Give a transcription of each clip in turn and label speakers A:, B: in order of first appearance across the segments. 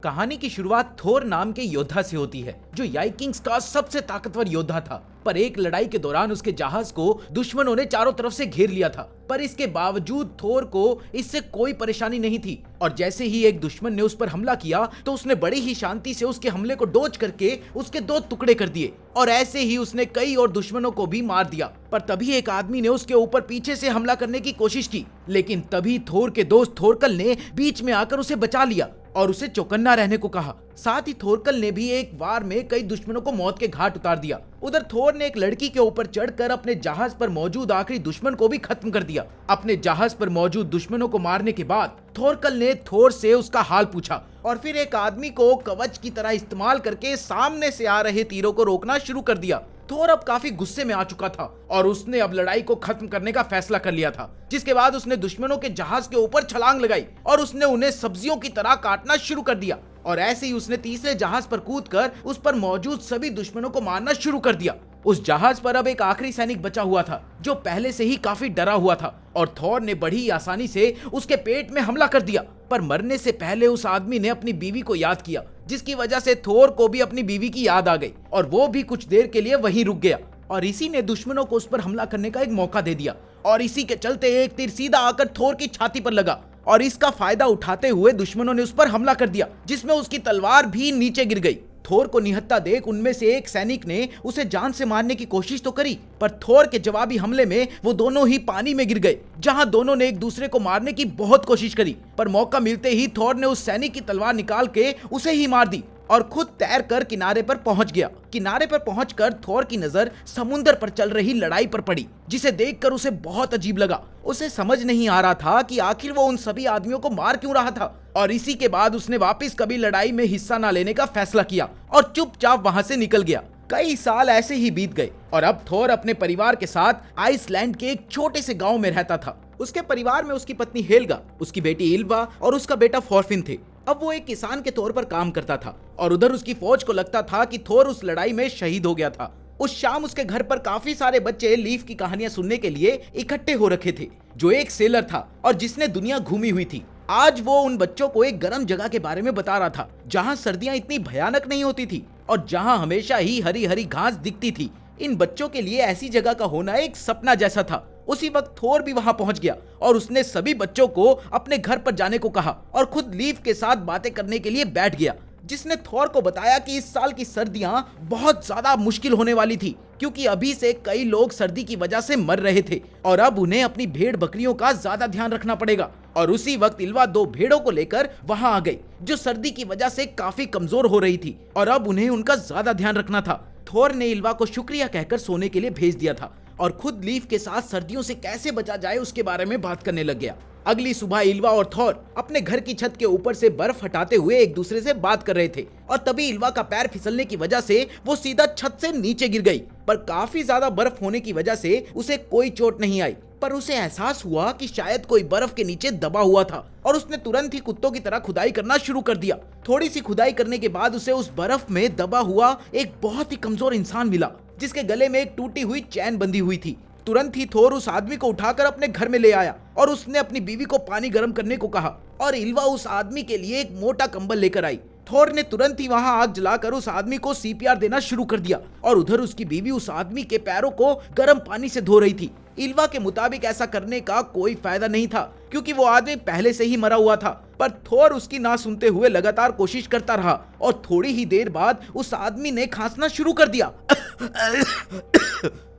A: कहानी की शुरुआत थोर नाम के योद्धा से होती है, जो वाइकिंग्स का सबसे ताकतवर योद्धा था। पर एक लड़ाई के दौरान उसके जहाज को दुश्मनों ने चारों तरफ से घेर लिया था। पर इसके बावजूद थोर को इससे कोई परेशानी नहीं थी और जैसे ही एक दुश्मन ने उस पर हमला किया तो उसने बड़ी ही शांति से उसके हमले को डोज करके उसके दो टुकड़े कर दिए और ऐसे ही उसने कई और दुश्मनों को भी मार दिया। पर तभी एक आदमी ने उसके ऊपर पीछे से हमला करने की कोशिश की, लेकिन तभी थोर के दोस्त थोरकल ने बीच में आकर उसे बचा लिया और उसे चौकन्ना रहने को कहा। साथ ही थोरकल ने भी एक वार में कई दुश्मनों को मौत के घाट उतार दिया। उधर थोर ने एक लड़की के ऊपर चढ़कर अपने जहाज पर मौजूद आखिरी दुश्मन को भी खत्म कर दिया। अपने जहाज पर मौजूद दुश्मनों को मारने के बाद थोरकल ने थोर से उसका हाल पूछा और फिर एक आदमी को कवच की तरह इस्तेमाल करके सामने से आ रहे तीरों को रोकना शुरू कर दिया। थोर अब काफी गुस्से में आ चुका था और उसने अब लड़ाई को खत्म करने का फैसला कर लिया था, जिसके बाद उसने दुश्मनों के जहाज के ऊपर छलांग लगाई और उसने उन्हें सब्जियों की तरह काटना शुरू कर दिया और ऐसे ही उसने तीसरे जहाज पर कूदकर उस पर मौजूद सभी दुश्मनों को मारना शुरू कर दिया। उस जहाज पर अब एक आखिरी सैनिक बचा हुआ था जो पहले से ही काफी डरा हुआ था और थोर ने बड़ी आसानी से उसके पेट में हमला कर दिया। पर मरने से पहले उस आदमी ने अपनी बीवी को याद किया, जिसकी वजह से थोर को भी अपनी बीवी की याद आ गई और वो भी कुछ देर के लिए वहीं रुक गया और इसी ने दुश्मनों को उस पर हमला करने का एक मौका दे दिया और इसी के चलते एक तीर सीधा आकर थोर की छाती पर लगा और इसका फायदा उठाते हुए दुश्मनों ने उस पर हमला कर दिया, जिसमें उसकी तलवार भी नीचे गिर गई। थोर को निहत्था देख उनमें से एक सैनिक ने उसे जान से मारने की कोशिश तो करी, पर थोर के जवाबी हमले में वो दोनों ही पानी में गिर गए, जहां दोनों ने एक दूसरे को मारने की बहुत कोशिश करी। पर मौका मिलते ही थोर ने उस सैनिक की तलवार निकाल के उसे ही मार दी और खुद तैर कर किनारे पर पहुंच गया। किनारे पर पहुंचकर थोर की नजर समुद्र पर चल रही लड़ाई पर पड़ी, जिसे देखकर उसे बहुत अजीब लगा। उसे समझ नहीं आ रहा था कि आखिर वो उन सभी आदमियों को मार क्यों रहा था और इसी के बाद उसने वापस कभी लड़ाई में हिस्सा न लेने का फैसला किया और चुपचाप वहां से निकल गया। कई साल ऐसे ही बीत गए और अब थोर अपने परिवार के साथ आइसलैंड के एक छोटे से गांव में रहता था। उसके परिवार में उसकी पत्नी हेल्गा, उसकी बेटी इल्वा और उसका बेटा फॉर्फिन थे। अब वो एक किसान के तौर पर काम करता था और उधर उसकी फौज को लगता था कि थोर उस लड़ाई में शहीद हो गया था। उस शाम उसके घर पर काफी सारे बच्चे लीफ की कहानियां सुनने के लिए इकट्ठे हो रखे थे, जो एक सेलर था और जिसने दुनिया घूमी हुई थी। आज वो उन बच्चों को एक गर्म जगह के बारे में बता रहा था, जहां सर्दियां इतनी भयानक नहीं होती थी और जहां हमेशा ही हरी हरी घास दिखती थी। इन बच्चों के लिए ऐसी जगह का होना एक सपना जैसा था। उसी वक्त थोर भी वहां पहुंच गया और उसने सभी बच्चों को अपने घर पर जाने को कहा और खुद लीफ के साथ बातें करने के लिए बैठ गया, जिसने थोर को बताया कि इस साल की सर्दियां बहुत ज्यादा मुश्किल होने वाली थी, क्योंकि अभी से कई लोग सर्दी की वजह से मर रहे थे और अब उन्हें अपनी भेड़ बकरियों का ज्यादा ध्यान रखना पड़ेगा। और उसी वक्त इल्वा दो भेड़ों को लेकर वहां आ गई, जो सर्दी की वजह से काफी कमजोर हो रही थी और अब उन्हें उनका ज्यादा ध्यान रखना था। थोर ने इल्वा को शुक्रिया कहकर सोने के लिए भेज दिया था और खुद लीफ के साथ सर्दियों से कैसे बचा जाए उसके बारे में बात करने लग गया। अगली सुबह इल्वा और थोर अपने घर की छत के ऊपर से बर्फ हटाते हुए एक दूसरे से बात कर रहे थे और तभी इल्वा का पैर फिसलने की वजह से वो सीधा छत से नीचे गिर गई। पर काफी ज्यादा बर्फ होने की वजह से उसे कोई चोट नहीं आई, पर उसे एहसास हुआ कि शायद कोई बर्फ के नीचे दबा हुआ था और उसने तुरंत ही कुत्तों की तरह खुदाई करना शुरू कर दिया। थोड़ी सी खुदाई करने के बाद उसे उस बर्फ में दबा हुआ एक बहुत ही कमजोर इंसान मिला, जिसके गले में एक टूटी हुई चैन बंधी हुई थी। तुरंत ही थोर उस आदमी को उठाकर अपने घर में ले आया और उसने अपनी बीवी को पानी गर्म करने को कहा और इल्वा उस आदमी के लिए एक मोटा कंबल लेकर आई। थोर ने तुरंत ही वहां आग जलाकर उस आदमी को सीपीआर देना शुरू कर दिया और उधर उसकी बीवी उस आदमी के पैरों को गर्म पानी से धो रही थी। इल्वा के मुताबिक ऐसा करने का कोई फायदा नहीं था, क्योंकि वो आदमी पहले से ही मरा हुआ था, पर थोर उसकी ना सुनते हुए लगातार कोशिश करता रहा और थोड़ी ही देर बाद उस आदमी ने खांसना शुरू कर दिया।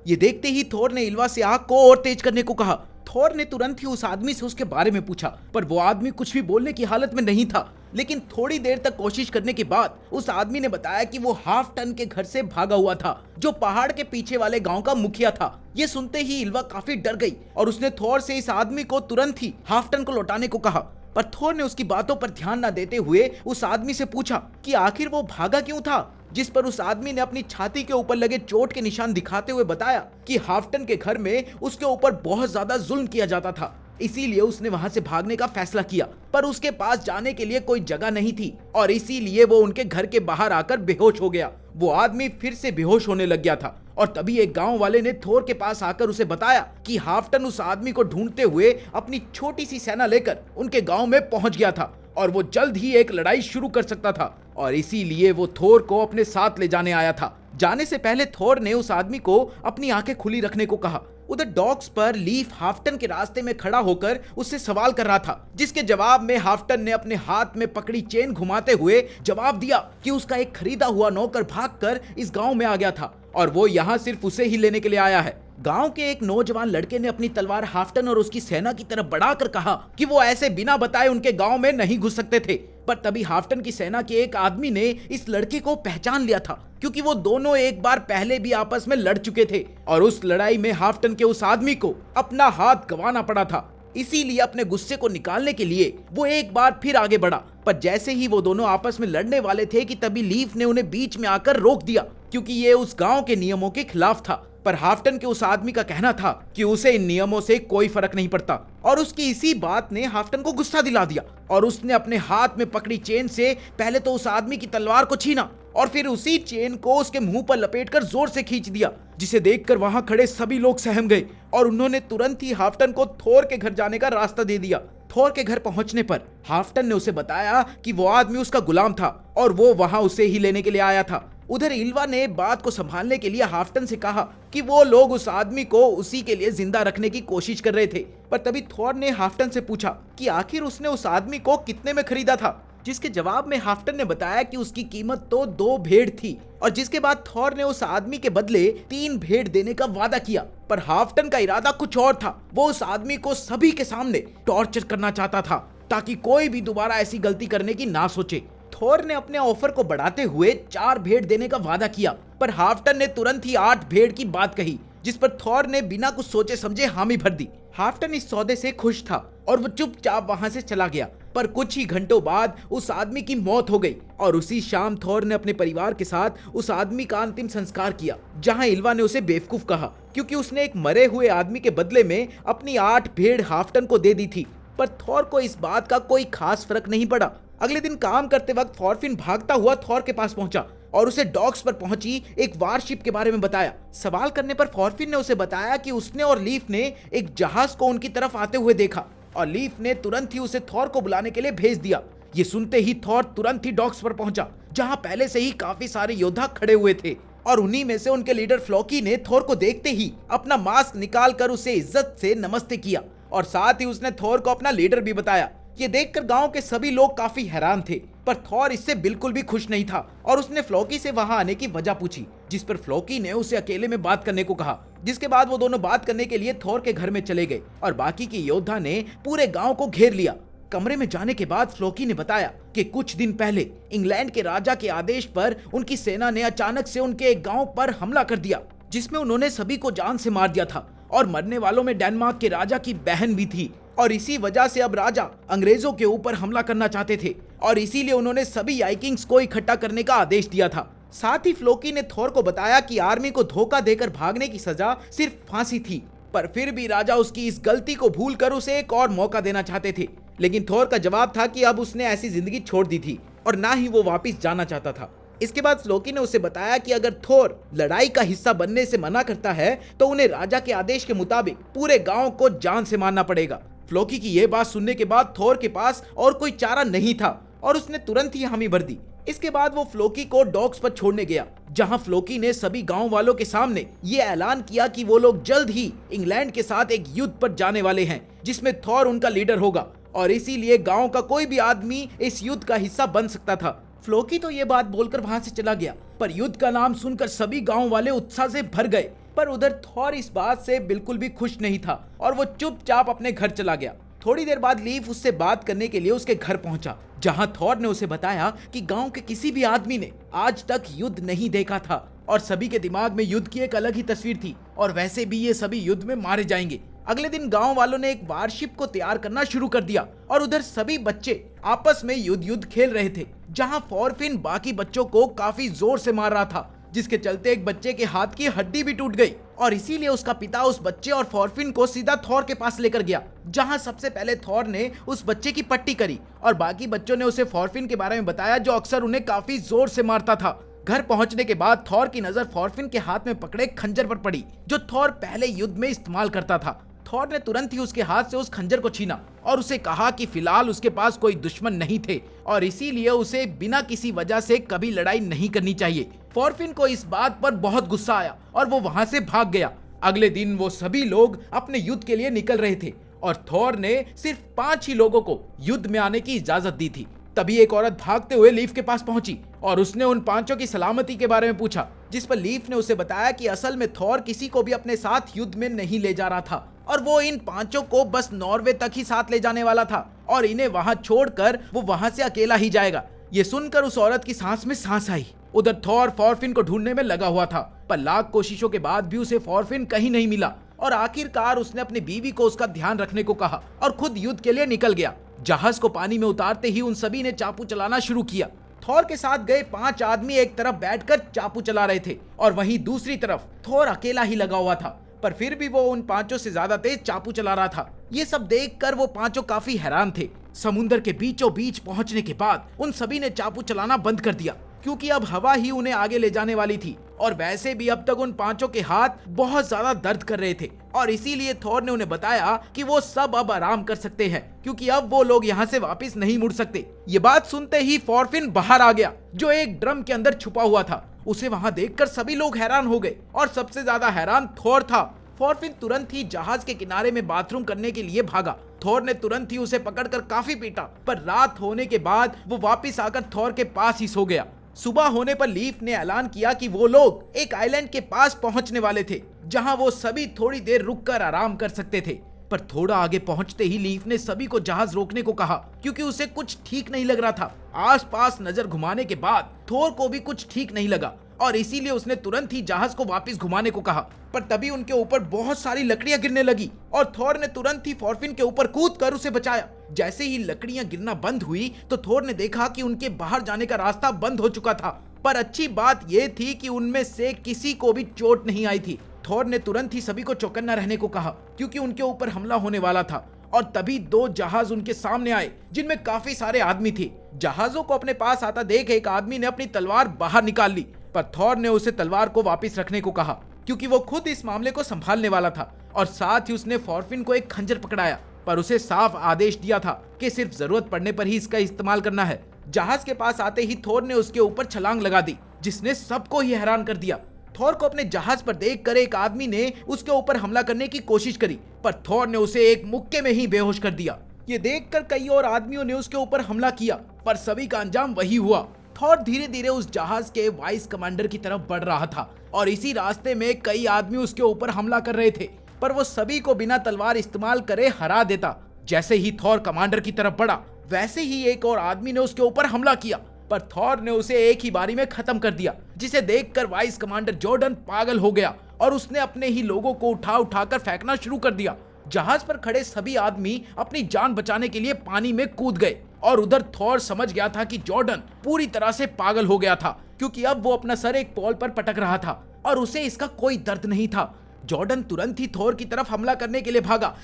A: ये देखते ही थोर ने इल्वा से आग को और तेज करने को कहा। थोर ने तुरंत ही उस आदमी से उसके बारे में पूछा, पर वो आदमी कुछ भी बोलने की हालत में नहीं था। लेकिन थोड़ी देर तक कोशिश करने के बाद उस आदमी ने बताया कि वो हाफ टन के घर से भागा हुआ था, जो पहाड़ के पीछे वाले गांव का मुखिया था। ये सुनते ही इल्वा काफी डर गई और उसने थोर से इस आदमी को तुरंत ही हाफ टन को लौटाने को कहा। पर थोर ने उसकी बातों पर ध्यान न देते हुए उस आदमी से पूछा कि आखिर वो भागा क्यों था, जिस पर उस आदमी ने अपनी छाती के ऊपर लगे चोट के निशान दिखाते हुए बताया कि हाफ्टन के घर में उसके ऊपर बहुत ज्यादा जुल्म किया जाता था, इसीलिए उसने वहां से भागने का फैसला किया, पर उसके पास जाने के लिए कोई जगह नहीं थी और इसीलिए वो उनके घर के बाहर आकर बेहोश हो गया। वो आदमी फिर से बेहोश होने लग गया था और तभी एक गांव वाले ने थोर के पास आकर उसे बताया कि हाफ्टन उस आदमी को ढूंढते हुए अपनी छोटी सी सेना लेकर उनके गांव में पहुंच गया था और वो जल्द ही एक लड़ाई शुरू कर सकता था और इसीलिए वो थोर को अपने साथ ले जाने आया था। जाने से पहले थोर ने उस आदमी को अपनी आंखें खुली रखने को कहा। उधर डॉक्स पर लीफ हाफ्टन के रास्ते में खड़ा होकर उससे सवाल कर रहा था, जिसके जवाब में हाफ्टन ने अपने हाथ में पकड़ी चेन घुमाते हुए जवाब दिया कि उसका एक खरीदा हुआ नौकर भागकर इस गांव में आ गया था और वो यहाँ सिर्फ उसे ही लेने के लिए आया है। गांव के एक नौजवान लड़के ने अपनी तलवार हाफ्टन और उसकी सेना की तरफ बढ़ाकर कहा कि वो ऐसे बिना बताए उनके गांव में नहीं घुस सकते थे। पर तभी हाफ्टन की सेना के एक आदमी ने इस लड़के को पहचान लिया था, क्योंकि वो दोनों एक बार पहले भी आपस में लड़ चुके थे और उस लड़ाई में हाफ्टन के उस आदमी को अपना हाथ गंवाना पड़ा था। इसीलिए अपने गुस्से को निकालने के लिए वो एक बार फिर आगे बढ़ा। पर जैसे ही वो दोनों आपस में लड़ने वाले थे कि तभी लीफ ने उन्हें बीच में आकर रोक दिया, क्योंकि ये उस गांव के नियमों के खिलाफ था। पर हाफ्टन के उस आदमी का कहना था कि उसे इन नियमों से कोई फर्क नहीं पड़ता और उसकी इसी बात ने हाफ्टन को गुस्सा दिला दिया और उसने अपने हाथ में पकड़ी चेन से पहले तो उस आदमी की तलवार को छीना और फिर उसी चेन को उसके मुंह पर लपेटकर जोर से खींच दिया, जिसे देखकर वहां खड़े सभी लोग सहम गए और उन्होंने तुरंत ही हाफ्टन को थोर के घर जाने का रास्ता दे दिया। थोर के घर पहुंचने पर हाफ्टन ने उसे बताया कि वो आदमी उसका गुलाम था और वो वहां उसे ही लेने के लिए आया था। उधर इल्वा ने बात को संभालने के लिए हाफ्टन से कहा कि वो लोग उस आदमी को उसी के लिए जिंदा रखने की कोशिश कर रहे थे। पर तभी थोर ने हाफ्टन से पूछा कि आखिर उसने उस आदमी को कितने में खरीदा था, जिसके जवाब में हाफ्टन ने बताया कि उसकी कीमत तो 2 भेड़ थी और जिसके बाद थोर ने उस आदमी के बदले 3 भेड़ देने का वादा किया। पर हाफ्टन का इरादा कुछ और था। वो उस आदमी को सभी के सामने टॉर्चर करना चाहता था ताकि कोई भी दोबारा ऐसी गलती करने की ना सोचे। थोर ने अपने ऑफर को बढ़ाते हुए 4 भेड़ देने का वादा किया, पर हाफ्टन ने तुरंत ही 8 भेड़ की बात कही, जिस पर थोर ने बिना कुछ सोचे समझे हामी भर दी। हाफ्टन इस सौदे से खुश था और वो चुपचाप वहां से चला गया। पर कुछ ही घंटों बाद उस आदमी की मौत हो गई और उसी शाम थोर ने अपने परिवार के साथ उस आदमी का अंतिम संस्कार किया, जहां इल्वा ने उसे बेवकूफ कहा क्योंकि उसने एक मरे हुए आदमी के बदले में अपनी 8 भेड़ हाफ्टन को दे दी थी। पर थोर को इस बात का कोई खास फर्क नहीं पड़ा। अगले दिन काम करते वक्त थॉरफिन भागता हुआ थोर के पास पहुंचा और उसे डॉक्स पर पहुंची एक वारशिप के बारे में बताया। सवाल करने पर थॉरफिन ने उसे बताया कि उसने और लीफ ने एक जहाज को उनकी तरफ आते हुए देखा और लीफ ने तुरंत ही उसे थोर को बुलाने के लिए भेज दिया। ये सुनते ही थोर तुरंत ही डॉक्स पर पहुंचा, जहां पहले से ही काफी सारे योद्धा खड़े हुए थे और उन्हीं में से उनके लीडर फ्लोकी ने थोर को देखते ही अपना मास्क निकालकर उसे इज्जत से नमस्ते किया और साथ ही उसने थोर को अपना लीडर भी बताया। ये देखकर गांव के सभी लोग काफी हैरान थे, पर थोर इससे बिल्कुल भी खुश नहीं था और उसने फ्लोकी से वहां आने की वजह पूछी, जिस पर फ्लोकी ने उसे अकेले में बात करने को कहा। जिसके बाद वो दोनों बात करने के लिए थोर के घर में चले गए और बाकी के योद्धा ने पूरे गांव को घेर लिया। कमरे में जाने के बाद फ्लोकी ने बताया कि कुछ दिन पहले इंग्लैंड के राजा के आदेश पर उनकी सेना ने अचानक से उनके एक गाँव पर हमला कर दिया, जिसमें उन्होंने सभी को जान से मार दिया था और मरने वालों में डेनमार्क के राजा की बहन भी थी और इसी वजह से अब राजा अंग्रेजों के ऊपर हमला करना चाहते थे और इसीलिए उन्होंने सभी वाइकिंग्स को इकट्ठा करने का आदेश दिया था। साथ ही फ्लोकी ने थोर को बताया कि आर्मी को धोखा देकर भागने की सजा सिर्फ फांसी थी, पर फिर भी राजा उसकी इस गलती को भूलकर उसे एक और मौका देना चाहते थे। लेकिन थोर का जवाब था कि अब उसने ऐसी जिंदगी छोड़ दी थी और ना ही वो वापिस जाना चाहता था। इसके बाद फ्लोकी ने उसे बताया कि अगर थोर लड़ाई का हिस्सा बनने से मना करता है तो उन्हें राजा के आदेश के मुताबिक पूरे गांव को जान से मारना पड़ेगा। फ्लोकी की यह बात सुनने के बाद थोर के पास और कोई चारा नहीं था और उसने तुरंत ही हामी भर दी। इसके बाद वो फ्लोकी को डॉक्स पर छोड़ने गया, जहां फ्लोकी ने सभी गांव वालों के सामने ये ऐलान किया कि वो लोग जल्द ही इंग्लैंड के साथ एक युद्ध पर जाने वाले हैं, जिसमें थोर उनका लीडर होगा और इसीलिए गांव का कोई भी आदमी इस युद्ध का हिस्सा बन सकता था। फ्लोकी तो ये बात बोलकर वहां से चला गया, पर युद्ध का नाम सुनकर सभी गांव वाले उत्साह से भर गए। पर उधर थोर इस बात से बिल्कुल भी खुश नहीं था और वो चुपचाप अपने घर चला गया। थोड़ी देर बाद लीफ उससे बात करने के लिए उसके घर पहुंचा, जहां थोर ने उसे बताया कि गांव के किसी भी आदमी ने आज तक युद्ध नहीं देखा था और सभी के दिमाग में युद्ध की एक अलग ही तस्वीर थी और वैसे भी ये सभी युद्ध में मारे जाएंगे। अगले दिन गांव वालों ने एक वारशिप को तैयार करना शुरू कर दिया और उधर सभी बच्चे आपस में युद्ध खेल रहे थे, जहां थॉरफिन बाकी बच्चों को काफी जोर से मार रहा था, जिसके चलते एक बच्चे के हाथ की हड्डी भी टूट गई और इसीलिए उसका पिता उस बच्चे और थॉरफिन को सीधा थॉर के पास लेकर गया, जहां सबसे पहले थॉर ने उस बच्चे की पट्टी करी और बाकी बच्चों ने उसे थॉरफिन के बारे में बताया, जो अक्सर उन्हें काफी जोर से मारता था। घर पहुंचने के बाद थॉर की नजर थॉरफिन के हाथ में पकड़े खंजर पर पड़ी, जो थॉर पहले युद्ध में इस्तेमाल करता था। थॉर ने तुरंत ही उसके हाथ से उस खंजर को छीना और उसे कहा कि फिलहाल उसके पास कोई दुश्मन नहीं थे और इसीलिए उसे बिना किसी वजह से कभी लड़ाई नहीं करनी चाहिए। थॉरफिन को इस बात पर बहुत गुस्सा आया और वो वहां से भाग गया। अगले दिन वो सभी लोग अपने युद्ध के लिए निकल रहे थे और थॉर ने सिर्फ 5 ही लोगों को युद्ध में आने की इजाजत दी थी। तभी एक औरत भागते हुए लीफ के पास पहुंची और उसने उन 5 की सलामती के बारे में पूछा, जिस पर लीफ ने उसे बताया कि असल में थॉर किसी को भी अपने साथ युद्ध में नहीं ले जा रहा था और वो इन 5 को बस नॉर्वे तक ही साथ ले जाने वाला था और इन्हें वहां छोड़कर वो वहां से अकेला ही जाएगा। ये सुनकर उस औरत की सांस में सांस आई। उधर थॉर थॉरफिन को ढूंढने में लगा हुआ था, पर लाख कोशिशों के बाद भी उसे थॉरफिन कहीं नहीं मिला और आखिरकार उसने अपनी बीवी को उसका ध्यान रखने को कहा और खुद युद्ध के लिए निकल गया। जहाज को पानी में उतारते ही उन सभी ने चाकू चलाना शुरू किया। थॉर के साथ गए 5 आदमी एक तरफ बैठकर चाकू चला रहे थे और वहीं दूसरी तरफ थॉर अकेला ही लगा हुआ था, पर फिर भी वो उन 5 से ज्यादा तेज चाकू चला रहा था। ये सब देखकर वो 5 काफी हैरान थे। समुद्र के बीचों बीच पहुंचने के बाद उन सभी ने चाकू चलाना बंद कर दिया, क्योंकि अब हवा ही उन्हें आगे ले जाने वाली थी और वैसे भी अब तक उन 5 के हाथ बहुत ज्यादा दर्द कर रहे थे और इसीलिए थॉर ने उन्हें बताया कि वो सब अब आराम कर सकते हैं, क्योंकि अब वो लोग यहाँ से वापस नहीं मुड़ सकते। ये बात सुनते ही थॉरफिन बाहर आ गया, जो एक ड्रम के अंदर छुपा हुआ था। उसे वहां देखकर सभी लोग हैरान हो गए और सबसे ज्यादा हैरान थॉर था। थॉरफिन तुरंत ही जहाज के किनारे में बाथरूम करने के लिए भागा। थॉर ने तुरंत ही उसे पकड़कर काफी पीटा, पर रात होने के बाद वो वापस आकर थॉर के पास ही सो गया। सुबह होने पर लीफ ने ऐलान किया कि वो लोग एक आइलैंड के पास पहुंचने वाले थे, जहां वो सभी थोड़ी देर रुककर आराम कर सकते थे। पर थोड़ा आगे पहुंचते ही लीफ ने सभी को जहाज रोकने को कहा, क्योंकि उसे कुछ ठीक नहीं लग रहा था। आसपास नजर घुमाने के बाद थोर को भी कुछ ठीक नहीं लगा और इसीलिए उसने तुरंत ही जहाज को वापस घुमाने को कहा। पर तभी उनके ऊपर बहुत सारी लकड़ियां गिरने लगी और थॉर ने तुरंत ही थॉरफिन के ऊपर कूदकर उसे बचाया। जैसे ही लकड़ियां गिरना बंद हुई तो थॉर ने देखा कि उनके बाहर जाने का रास्ता बंद हो चुका था। पर अच्छी बात यह थी कि उनमें से किसी को भी चोट नहीं आई थी। थॉर ने तुरंत ही सभी को चौकन्ना रहने को कहा, क्योंकि उनके ऊपर हमला होने वाला था। और तभी 2 जहाज उनके सामने आए, जिनमें काफी सारे आदमी थे। जहाजों को अपने पास आता देख एक आदमी ने अपनी तलवार बाहर निकाल ली, पर थॉर ने उसे तलवार को वापस रखने को कहा, क्योंकि वो खुद इस मामले को संभालने वाला था। और साथ ही उसने थॉरफिन को एक खंजर पकड़ाया, पर उसे साफ आदेश दिया था कि सिर्फ जरूरत पड़ने पर ही इसका इस्तेमाल करना है। जहाज के पास आते ही थॉर ने उसके ऊपर छलांग लगा दी, जिसने सबको ही हैरान कर दिया। थॉर को अपने जहाज पर देखकर एक आदमी ने उसके ऊपर हमला करने की कोशिश करी, पर थॉर ने उसे एक मुक्के में ही बेहोश कर दिया। ये देखकर कई और आदमियों ने उसके ऊपर हमला किया, पर सभी का अंजाम वही हुआ। थॉर धीरे धीरे उस जहाज के वाइस कमांडर की तरफ बढ़ रहा था और इसी रास्ते में कई आदमी उसके ऊपर हमला कर रहे थे, पर वो सभी को बिना तलवार इस्तेमाल करे हरा देता। जैसे ही थॉर कमांडर की तरफ बढ़ा, वैसे ही एक और आदमी ने उसके ऊपर हमला किया, पर थॉर ने उसे एक ही बारी में खत्म कर दिया, जिसे देखकर वाइस कमांडर जॉर्डन पागल हो गया और उसने अपने ही लोगों को उठा उठाकर फेंकना शुरू कर दिया। जहाज पर खड़े सभी आदमी अपनी जान बचाने के लिए पानी में कूद गए और उधर थॉर समझ गया था कि जॉर्डन पूरी तरह से पागल हो गया था, क्योंकि अब वो अपना सर एक पॉल पर पटक रहा था और उसे इसका कोई दर्द नहीं था। जॉर्डन तुरंत ही थॉर की तरफ हमला करने के लिए भागा,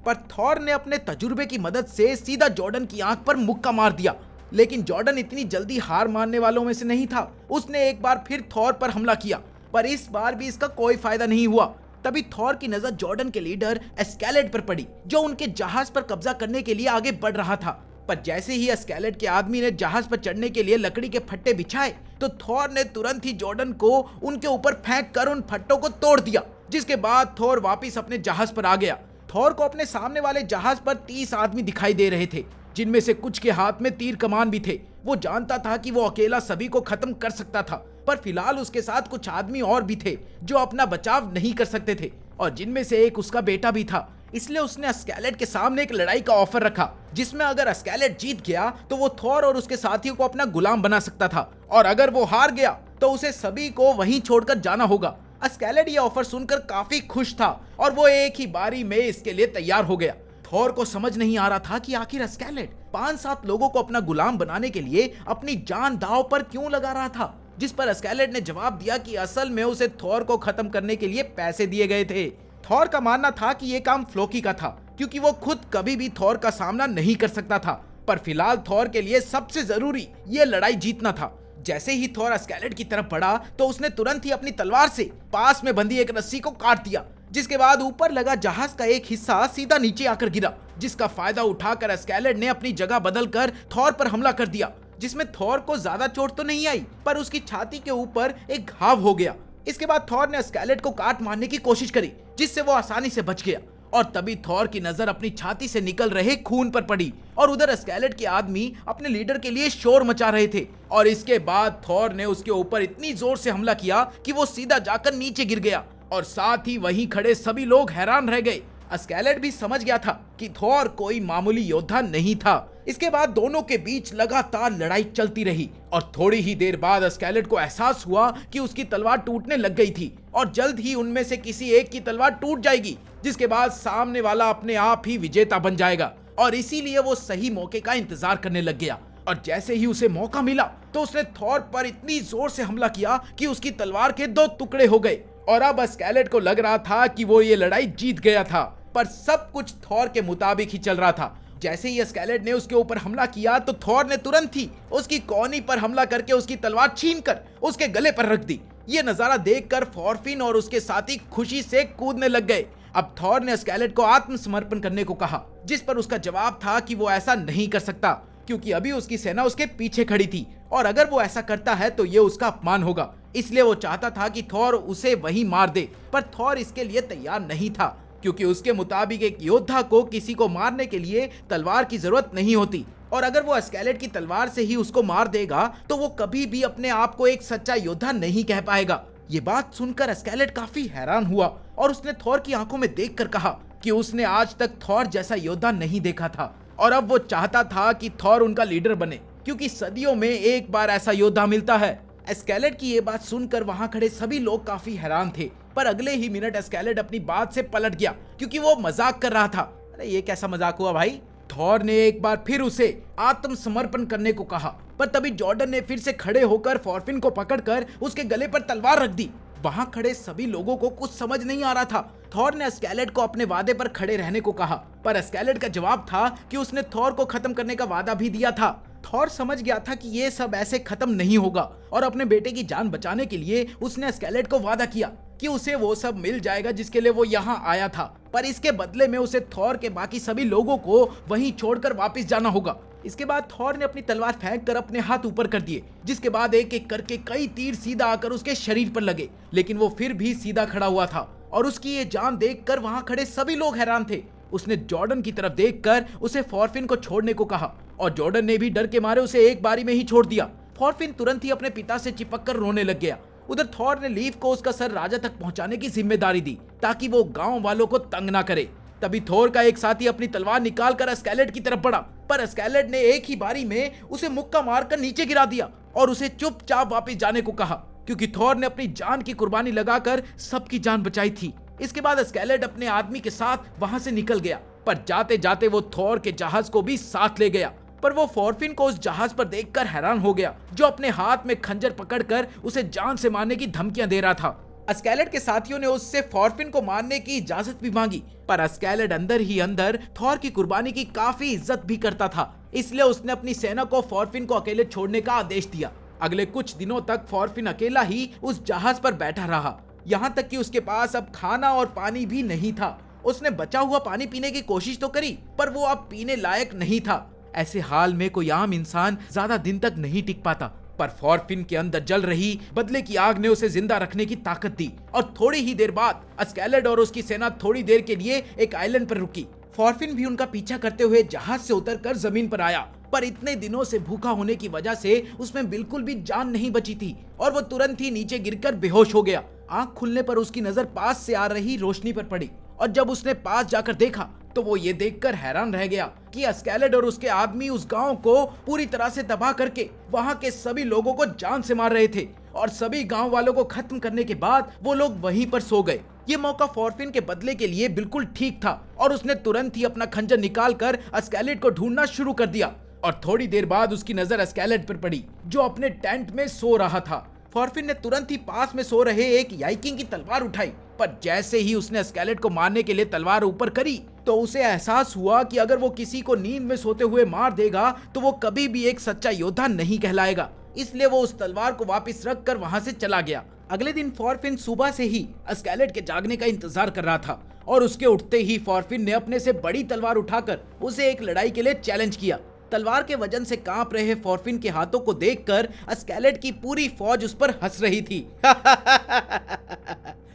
A: पर थॉर ने अपने तजुर्बे की मदद से सीधा जॉर्डन की आंख पर मुक्का मार दिया। लेकिन जॉर्डन इतनी जल्दी हार मानने वालों में से नहीं था। उसने एक बार फिर थॉर पर हमला किया, पर इस बार भी इसका कोई फायदा नहीं हुआ। तभी थॉर की नजर जॉर्डन के लीडर एस्केलेड पर पड़ी, जो उनके जहाज पर कब्जा करने के लिए आगे बढ़ रहा था। पर जैसे ही एस्केलेड के आदमी ने जहाज पर चढ़ने के लिए लकड़ी के फट्टे बिछाए, तो थॉर ने तुरंत ही जॉर्डन को उनके ऊपर फेंक कर उन फट्टों को तोड़ दिया, जिसके बाद थॉर वापिस अपने जहाज पर आ गया। थॉर को अपने सामने वाले जहाज पर 30 आदमी दिखाई दे रहे थे, जिनमें से कुछ के हाथ में तीर कमान भी थे। वो जानता था कि वो अकेला सभी को खत्म कर सकता था, पर फिलहाल उसके साथ कुछ आदमी और भी थे जो अपना बचाव नहीं कर सकते थे, और जिनमें से एक उसका बेटा भी था। इसलिए उसने एस्केलेड के सामने एक लड़ाई का ऑफर रखा, जिसमें अगर एस्केलेड जीत गया तो वो थॉर और उसके साथियों को अपना गुलाम बना सकता था, और अगर वो हार गया तो उसे सभी को वहीं छोड़कर जाना होगा। एस्केलेड ये ऑफर सुनकर काफी खुश था और वो एक ही बारी में इसके लिए तैयार हो गया। थॉर को समझ नहीं आ रहा था कि आखिर एस्केलेड 5-7 लोगों को अपना गुलाम बनाने के लिए अपनी जान दांव पर क्यों लगा रहा था, जिस पर एस्केलेड ने जवाब दिया कि असल में उसे थॉर को खत्म करने के लिए पैसे दिए गए थे। थॉर का मानना था कि यह काम फ्लोकी का था, क्योंकि वो खुद कभी भी थॉर का सामना नहीं कर सकता था, पर फिलहाल थॉर के लिए सबसे जरूरी ये लड़ाई जीतना था। जैसे ही थॉर एस्केलेड की तरफ बढ़ा तो उसने तुरंत ही अपनी तलवार से पास में बंधी एक रस्सी को काट दिया, जिसके बाद ऊपर लगा जहाज का एक हिस्सा सीधा नीचे आकर गिरा, जिसका फायदा उठाकर एस्केलेड ने अपनी जगह बदलकर थॉर पर हमला कर दिया, जिसमें थॉर को ज्यादा चोट तो नहीं आई, पर उसकी छाती के ऊपर एक घाव हो गया। इसके बाद थॉर ने एस्केलेड को काट मारने की कोशिश करी, जिससे वो आसानी से बच गया। और तभी थॉर की नजर अपनी छाती से निकल रहे खून पर पड़ी और उधर एस्केलेड के आदमी अपने लीडर के लिए शोर मचा रहे थे। और इसके बाद थॉर ने उसके ऊपर इतनी जोर से हमला किया कि वो सीधा जाकर नीचे गिर गया और साथ ही वहीं खड़े सभी लोग हैरान रह गए। एस्केलेड भी समझ गया था कि थॉर कोई मामूली योद्धा नहीं था। इसके बाद दोनों के बीच लगातार लड़ाई चलती रही और थोड़ी ही देर बाद एस्केलेड को एहसास हुआ कि उसकी तलवार टूटने लग गई थी और जल्द ही उनमें से किसी एक की तलवार टूट जाएगी, जिसके बाद सामने वाला अपने आप ही विजेता बन जाएगा। और इसीलिए वो सही मौके का इंतजार करने लग गया और जैसे ही उसे मौका मिला तो उसने थॉर पर इतनी जोर से हमला किया कि उसकी तलवार के 2 टुकड़े हो गए। और अब एस्केलेड को लग रहा था कि वो ये लड़ाई जीत गया था, पर सब कुछ थॉर के मुताबिक ही चल रहा था। जैसे ही एस्केलेड ने उसके ऊपर हमला किया तो थॉर ने तुरंत ही उसकी कोहनी पर हमला करके उसकी तलवार छीनकर उसके गले पर रख दी। ये नजारा देखकर थॉरफिन और उसके साथी खुशी से कूदने लग गए। अब थॉर ने एस्केलेड को आत्मसमर्पण करने को कहा, जिस पर उसका जवाब था कि वो ऐसा नहीं कर सकता क्योंकि अभी उसकी सेना उसके पीछे खड़ी थी और अगर वो ऐसा करता है तो ये उसका अपमान होगा। इसलिए वो चाहता था कि थॉर उसे वहीं मार दे, पर थॉर इसके लिए तैयार नहीं था क्योंकि उसके मुताबिक एक योद्धा को किसी को मारने के लिए तलवार की जरूरत नहीं होती और अगर वो एस्केलेड की तलवार से ही उसको मार देगा तो वो कभी भी अपने आप को एक सच्चा योद्धा नहीं कह पाएगा। ये बात सुनकर एस्केलेड काफी हैरान हुआ और उसने थॉर की आंखों में देखकर कहा कि उसने आज तक थॉर जैसा योद्धा नहीं देखा था और अब वो चाहता था कि थॉर उनका लीडर बने क्योंकि सदियों में एक बार ऐसा योद्धा मिलता है। एस्केलेड की ये बात सुनकर वहां खड़े सभी लोग काफी हैरान थे, पर अगले ही मिनट एस्केलेड अपनी बात से पलट गया क्योंकि वो मजाक कर रहा था। अरे ये कैसा मजाक हुआ भाई? थॉर ने एक बार फिर उसे आत्मसमर्पण करने को कहा, पर तभी जॉर्डन ने फिर से खड़े होकर थॉरफिन को पकड़कर उसके गले पर तलवार रख दी। वहां खड़े सभी लोगों को कुछ समझ नहीं आ रहा था। थॉर ने एस्केलेड को अपने वादे पर खड़े रहने को कहा, पर एस्केलेड का जवाब था कि उसने थॉर को खत्म करने का वादा भी दिया था। थॉर समझ गया था कि ये सब ऐसे खत्म नहीं होगा और अपने बेटे की जान बचाने के लिए उसने एस्केलेड को वादा किया कि उसे वो सब मिल जाएगा जिसके लिए वो यहाँ आया था, पर इसके बदले में उसे थॉर के बाकी सभी लोगों को वहीं छोड़कर वापस जाना होगा। इसके बाद थॉर ने अपनी तलवार फेंक कर अपने हाथ ऊपर कर दिए, जिसके बाद एक एक करके कई तीर सीधा आकर उसके शरीर पर लगे, लेकिन वो फिर भी सीधा खड़ा हुआ था और उसकी ये जान देखकर वहां खड़े सभी लोग हैरान थे। उसने जॉर्डन की तरफ देखकर उसे थॉरफिन को छोड़ने को कहा और जॉर्डन ने भी डर के मारे उसे एक बारी में ही छोड़ दिया। थॉरफिन तुरंत ही अपने पिता से चिपककर रोने लग गया। उधर थॉर ने लीव को उसका सर राजा तक पहुंचाने की जिम्मेदारी दी ताकि वो गांव वालों को तंग ना करे। तभी थोर का एक साथी अपनी तलवार निकालकर एस्केलेड की तरफ बढ़ा, पर एस्केलेड ने एक ही बारी में उसे मुक्का मारकर नीचे गिरा दिया और उसे चुपचाप वापस जाने को कहा क्योंकि थोर ने अपनी जान की कुर्बानी लगाकर सबकी जान बचाई थी। इसके बाद एस्केलेड अपने आदमी के साथ वहां से निकल गया, पर जाते जाते वो थोर के जहाज को भी साथ ले गया। पर वो थॉरफिन को उस जहाज पर देखकर हैरान हो गया जो अपने हाथ में खंजर पकड़कर उसे जान से मारने की धमकियां दे रहा था। एस्केलेड के साथियों ने उससे थॉरफिन को मारने की इजाजत भी मांगी, पर एस्केलेड अंदर ही अंदर थॉर की कुर्बानी की काफी इज्जत भी करता था, इसलिए उसने अपनी सेना को थॉरफिन को अकेले छोड़ने का आदेश दिया। अगले कुछ दिनों तक थॉरफिन अकेला ही उस जहाज पर बैठा रहा, यहाँ तक कि उसके पास अब खाना और पानी भी नहीं था। उसने बचा हुआ पानी पीने की कोशिश तो करी, पर वो अब पीने लायक नहीं था। ऐसे हाल में कोई आम इंसान ज्यादा दिन तक नहीं टिक पाता, पर थॉरफिन के अंदर जल रही बदले की आग ने उसे जिंदा रखने की ताकत दी और थोड़ी ही देर बाद एस्केलेड और उसकी सेना थोड़ी देर के लिए एक आइलैंड पर रुकी। थॉरफिन भी उनका पीछा करते हुए जहाज से उतरकर जमीन पर आया, पर इतने दिनों से भूखा होने की वजह से उसमें बिल्कुल भी जान नहीं बची थी और वो तुरंत ही नीचे गिरकर बेहोश हो गया। आंख खुलने पर उसकी नजर पास से आ रही रोशनी पर पड़ी और जब उसने पास जाकर देखा तो वो ये देखकर हैरान रह गया कि एस्केलेड और उसके आदमी उस गांव को पूरी तरह से तबाह करके वहां के सभी लोगों को जान से मार रहे थे और सभी गांव वालों को खत्म करने के बाद वो लोग वहीं पर सो गए। ये मौका थॉरफिन के बदले के लिए बिल्कुल ठीक था और उसने तुरंत ही अपना खंजर निकालकर एस्केलेड को ढूंढना शुरू कर दिया और थोड़ी देर बाद उसकी नजर एस्केलेड पर पड़ी जो अपने टेंट में सो रहा था। थॉरफिन ने तुरंत ही पास में सो रहे एक याइकिंग की तलवार उठाई, पर जैसे ही उसने एस्केलेड को मारने के लिए तलवार ऊपर करी तो उसे एहसास हुआ कि अगर वो किसी को नींद में सोते हुए मार देगा तो वो कभी भी एक सच्चा योद्धा नहीं कहलाएगा। इसलिए वो उस तलवार को वापस रखकर वहां से चला गया। अगले दिन फॉरफिन सुबह से ही स्केलेट के जागने का इंतजार कर रहा था और उसके उठते ही फॉरफिन ने अपने से बड़ी तलवार उठाकर उसे एक लड़ाई के लिए चैलेंज किया। तलवार के वजन से कांप रहे फॉरफिन के हाथों को देखकर स्केलेट की पूरी फौज उस पर हंस रही थी।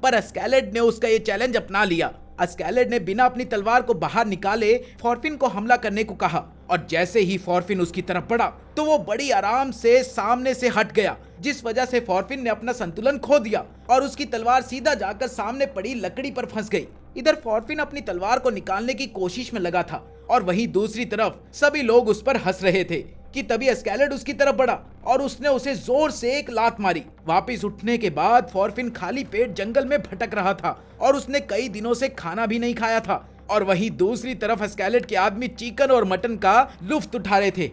A: पर स्केलेट ने उसका ये चैलेंज अपना लिया। स्केलेट ने बिना अपनी तलवार को बाहर निकाले फॉरफिन को हमला करने को कहा और जैसे ही फॉरफिन उसकी तरफ बढ़ा तो वो बड़ी आराम से सामने से हट गया, जिस वजह से फॉरफिन ने अपना संतुलन खो दिया और उसकी तलवार सीधा जाकर सामने पड़ी लकड़ी पर फंस गई। इधर फॉरफिन अपनी तलवार को निकालने की कोशिश में लगा था और वहीं दूसरी तरफ सभी लोग उस पर हंस रहे थे कि तभी स्केलेट उसकी तरफ बढ़ा और उसने उसे जोर से एक लात मारी। वापस उठने के बाद फॉरफिन खाली पेट जंगल में भटक रहा था और उसने कई दिनों से खाना भी नहीं खाया था और वहीं दूसरी तरफ स्केलेट के आदमी चिकन और मटन का लुत्फ उठा रहे थे।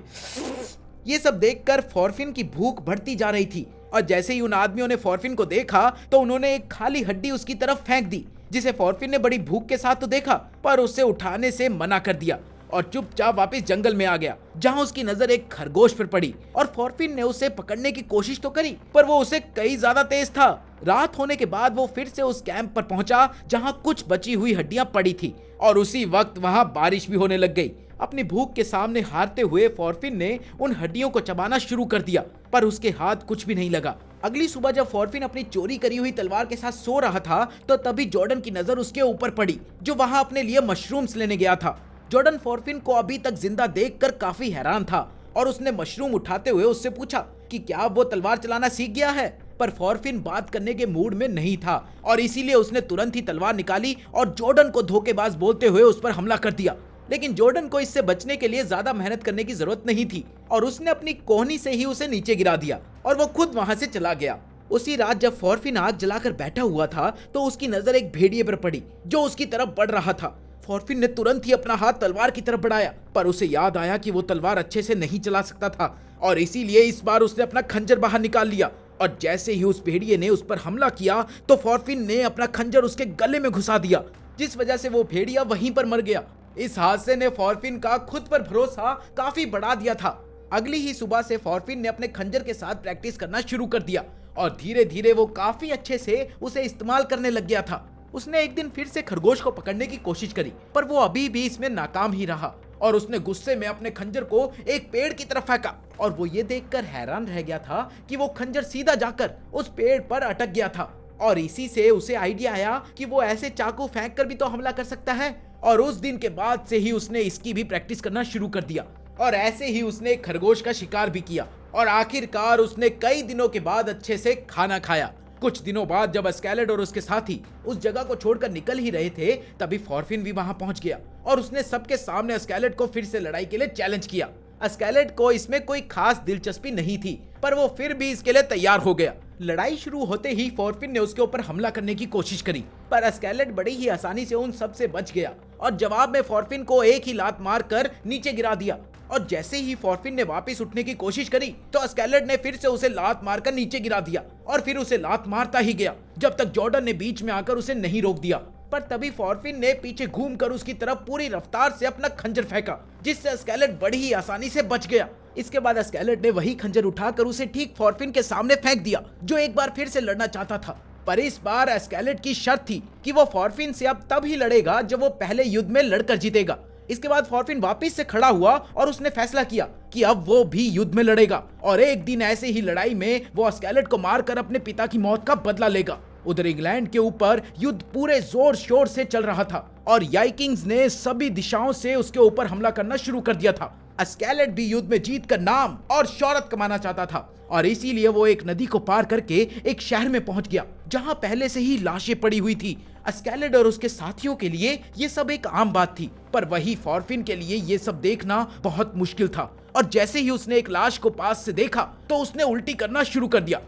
A: ये सब देखकर फॉरफिन की भूख बढ़ती जा रही थी और जैसे ही उन आदमियों ने फॉरफिन को देखा तो उन्होंने एक खाली हड्डी उसकी तरफ फेंक दी, जिसे फॉरफिन ने बड़ी भूख के साथ तो देखा पर उसे उठाने से मना कर दिया और चुपचाप वापस जंगल में आ गया, जहां उसकी नजर एक खरगोश पर पड़ी और फॉरफिन ने उसे पकड़ने की कोशिश तो करी पर वो उसे कई ज्यादा तेज था। रात होने के बाद वो फिर से उस कैंप पर पहुंचा जहां कुछ बची हुई हड्डियां पड़ी थी और उसी वक्त वहां बारिश भी होने लग गई। अपनी भूख के सामने हारते हुए फॉरफिन ने उन हड्डियों को चबाना शुरू कर दिया पर उसके हाथ कुछ भी नहीं लगा। अगली सुबह जब फॉरफिन अपनी चोरी करी हुई तलवार के साथ सो रहा था तो तभी जॉर्डन की नजर उसके ऊपर पड़ी, जो वहां अपने लिए मशरूम्स लेने गया था। जॉर्डन फॉरफिन को अभी तक जिंदा देखकर काफी हैरान था और उसने मशरूम उठाते हुए उससे पूछा कि क्या वो तलवार चलाना सीख गया है, पर फॉरफिन बात करने के मूड में नहीं था और इसीलिए उसने तुरंत ही तलवार निकाली और जॉर्डन को धोखेबाज बोलते हुए उस पर हमला कर दिया। लेकिन जॉर्डन को इससे बचने के लिए ज्यादा मेहनत करने की जरूरत नहीं थी और उसने अपनी कोहनी से ही उसे नीचे गिरा दिया और वो खुद वहां से चला गया। उसी रात जब फॉरफिन आग जलाकर बैठा हुआ था तो उसकी नजर एक भेड़िए पर पड़ी जो उसकी तरफ बढ़ रहा था। फॉरफिन ने तुरंत ही अपना हाथ तलवार की तरफ बढ़ाया पर उसे याद आया कि वो तलवार अच्छे से नहीं चला सकता था और इसीलिए इस बार उसने अपना खंजर बाहर निकाल लिया और जैसे ही उस भेड़िए ने उस पर हमला किया तो फॉरफिन ने अपना खंजर उसके गले में घुसा दिया, जिस वजह से वो भेड़िया वहीं पर मर गया। इस हादसे ने फॉरफिन का खुद पर भरोसा काफी बढ़ा दिया था। अगली ही सुबह से फॉरफिन ने अपने खंजर के साथ प्रैक्टिस करना शुरू कर दिया और धीरे धीरे वो काफी अच्छे से उसे इस्तेमाल करने लग गया था। उसने एक दिन फिर से खरगोश को पकड़ने की कोशिश करी पर वो अभी भी इसमें नाकाम ही रहा और उसने गुस्से में अपने खंजर को एक पेड़ की तरफ फेंका और वो ये देखकर हैरान रह गया था कि वो खंजर सीधा जाकर उस पेड़ पर अटक गया था और इसी से उसे आइडिया आया कि वो ऐसे चाकू फेंक कर भी तो हमला कर सकता है और उस दिन के बाद से ही उसने इसकी भी प्रैक्टिस करना शुरू कर दिया और ऐसे ही उसने एक खरगोश का शिकार भी किया और आखिरकार उसने कई दिनों के बाद अच्छे से खाना खाया। कुछ दिनों बाद जब स्केलेट और उसके साथी उस जगह को छोड़कर निकल ही रहे थे तभी फॉरफिन भी वहां पहुंच गया और उसने सबके सामने स्केलेट को फिर से लड़ाई के लिए चैलेंज किया। स्केलेट को इसमें कोई खास दिलचस्पी नहीं थी पर वो फिर भी इसके लिए तैयार हो गया। लड़ाई शुरू होते ही फॉरफिन ने उसके ऊपर हमला करने की कोशिश करी पर स्केलेट बड़ी ही आसानी से उन सब से बच गया और जवाब में फॉरफिन को एक ही लात मारकर नीचे गिरा दिया और जैसे ही फॉरफिन ने वापस उठने की कोशिश करी तो स्केलेट ने फिर से उसे लात मारकर नीचे गिरा दिया और फिर उसे लात मारता ही गया जब तक जॉर्डन ने बीच में आकर उसे नहीं रोक दिया। पर तभी फॉरफिन ने पीछे घूमकर उसकी तरफ पूरी रफ्तार से अपना खंजर फेंका जिससे स्केलेट बड़ी ही आसानी से बच गया। इसके बाद स्केलेट ने वही खंजर उठाकर उसे ठीक फॉरफिन के सामने फेंक दिया जो एक बार फिर से लड़ना चाहता था। पर इस बार स्केलेट की शर्त थी कि वो फॉरफिन से अब तब ही लड़ेगा जब वो पहले युद्ध में लड़कर जीतेगा। इसके बाद फॉरफिन वापस से खड़ा हुआ और उसने फैसला किया कि अब वो भी युद्ध में लड़ेगा और एक दिन ऐसे ही लड़ाई में वो स्केलेट को मारकर अपने पिता की मौत का बदला लेगा। उधर इंग्लैंड के ऊपर युद्ध पूरे जोर शोर से चल रहा था और वाइकिंग्स ने सभी दिशाओं से उसके ऊपर हमला करना शुरू कर दिया था। स्केलेट भी युद्ध में जीत कर नाम और शौहरत कमाना चाहता था और इसीलिए वो एक नदी को पार करके एक शहर में पहुंच गया जहां पहले से ही लाशें पड़ी हुई थी। स्केलेट और उसके साथियों के लिए ये सब एक आम बात थी पर वही फॉरफिन के लिए ये सब देखना बहुत मुश्किल था और जैसे ही उसने एक लाश को पास से देखा तो उसने उल्टी करना शुरू कर दिया।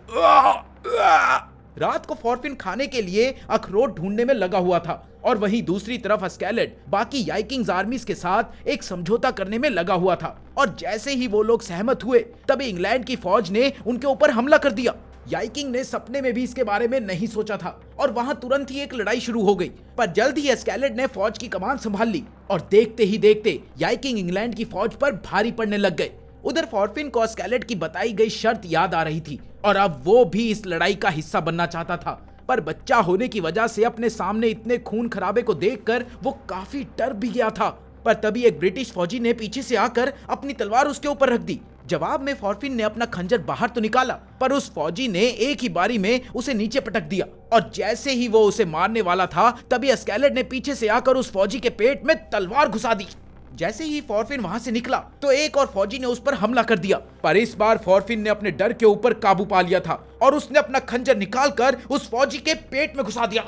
A: रात को फॉरफिन खाने के लिए अखरोट ढूंढने में लगा हुआ था और वहीं दूसरी तरफ स्केलेट बाकी वाइकिंग्स आर्मीज के साथ एक समझौता करने में लगा हुआ था और जैसे ही वो लोग सहमत हुए तभी इंग्लैंड की फौज ने उनके ऊपर हमला कर दिया। वाइकिंग ने सपने में भी इसके बारे में नहीं सोचा था और वहां तुरंत ही एक लड़ाई शुरू हो गई पर जल्द ही स्केलेट ने फौज की कमान संभाल ली और देखते ही देखते वाइकिंग इंग्लैंड की फौज पर भारी पड़ने लग गए। उधर फॉरफिन को स्केलेट की बताई गई शर्त याद आ रही थी और अब वो भी इस लड़ाई का हिस्सा बनना चाहता था। पर बच्चा होने की वजह से अपने सामने इतने खून खराबे को देखकर वो काफी डर भी गया था। पर तभी एक ब्रिटिश फौजी ने पीछे से आकर अपनी तलवार उसके ऊपर रख दी। जवाब में फॉर्फिन ने अपना खंजर बाहर तो निकाला, पर उस फौजी ने एक ही बारी में उसे नीचे पटक दिया। और जैसे ही वो उसे मारने वाला था, तभी स्केलेट ने पीछे से आकर उस फौजी के पेट में तलवार घुसा दी। जैसे ही फॉर्फिन वहां से निकला तो एक और फौजी ने उस पर हमला कर दिया, पर इस बार फॉर्फिन ने अपने डर के ऊपर काबू पा लिया था और उसने अपना खंजर निकालकर उस फौजी के पेट में घुसा दिया।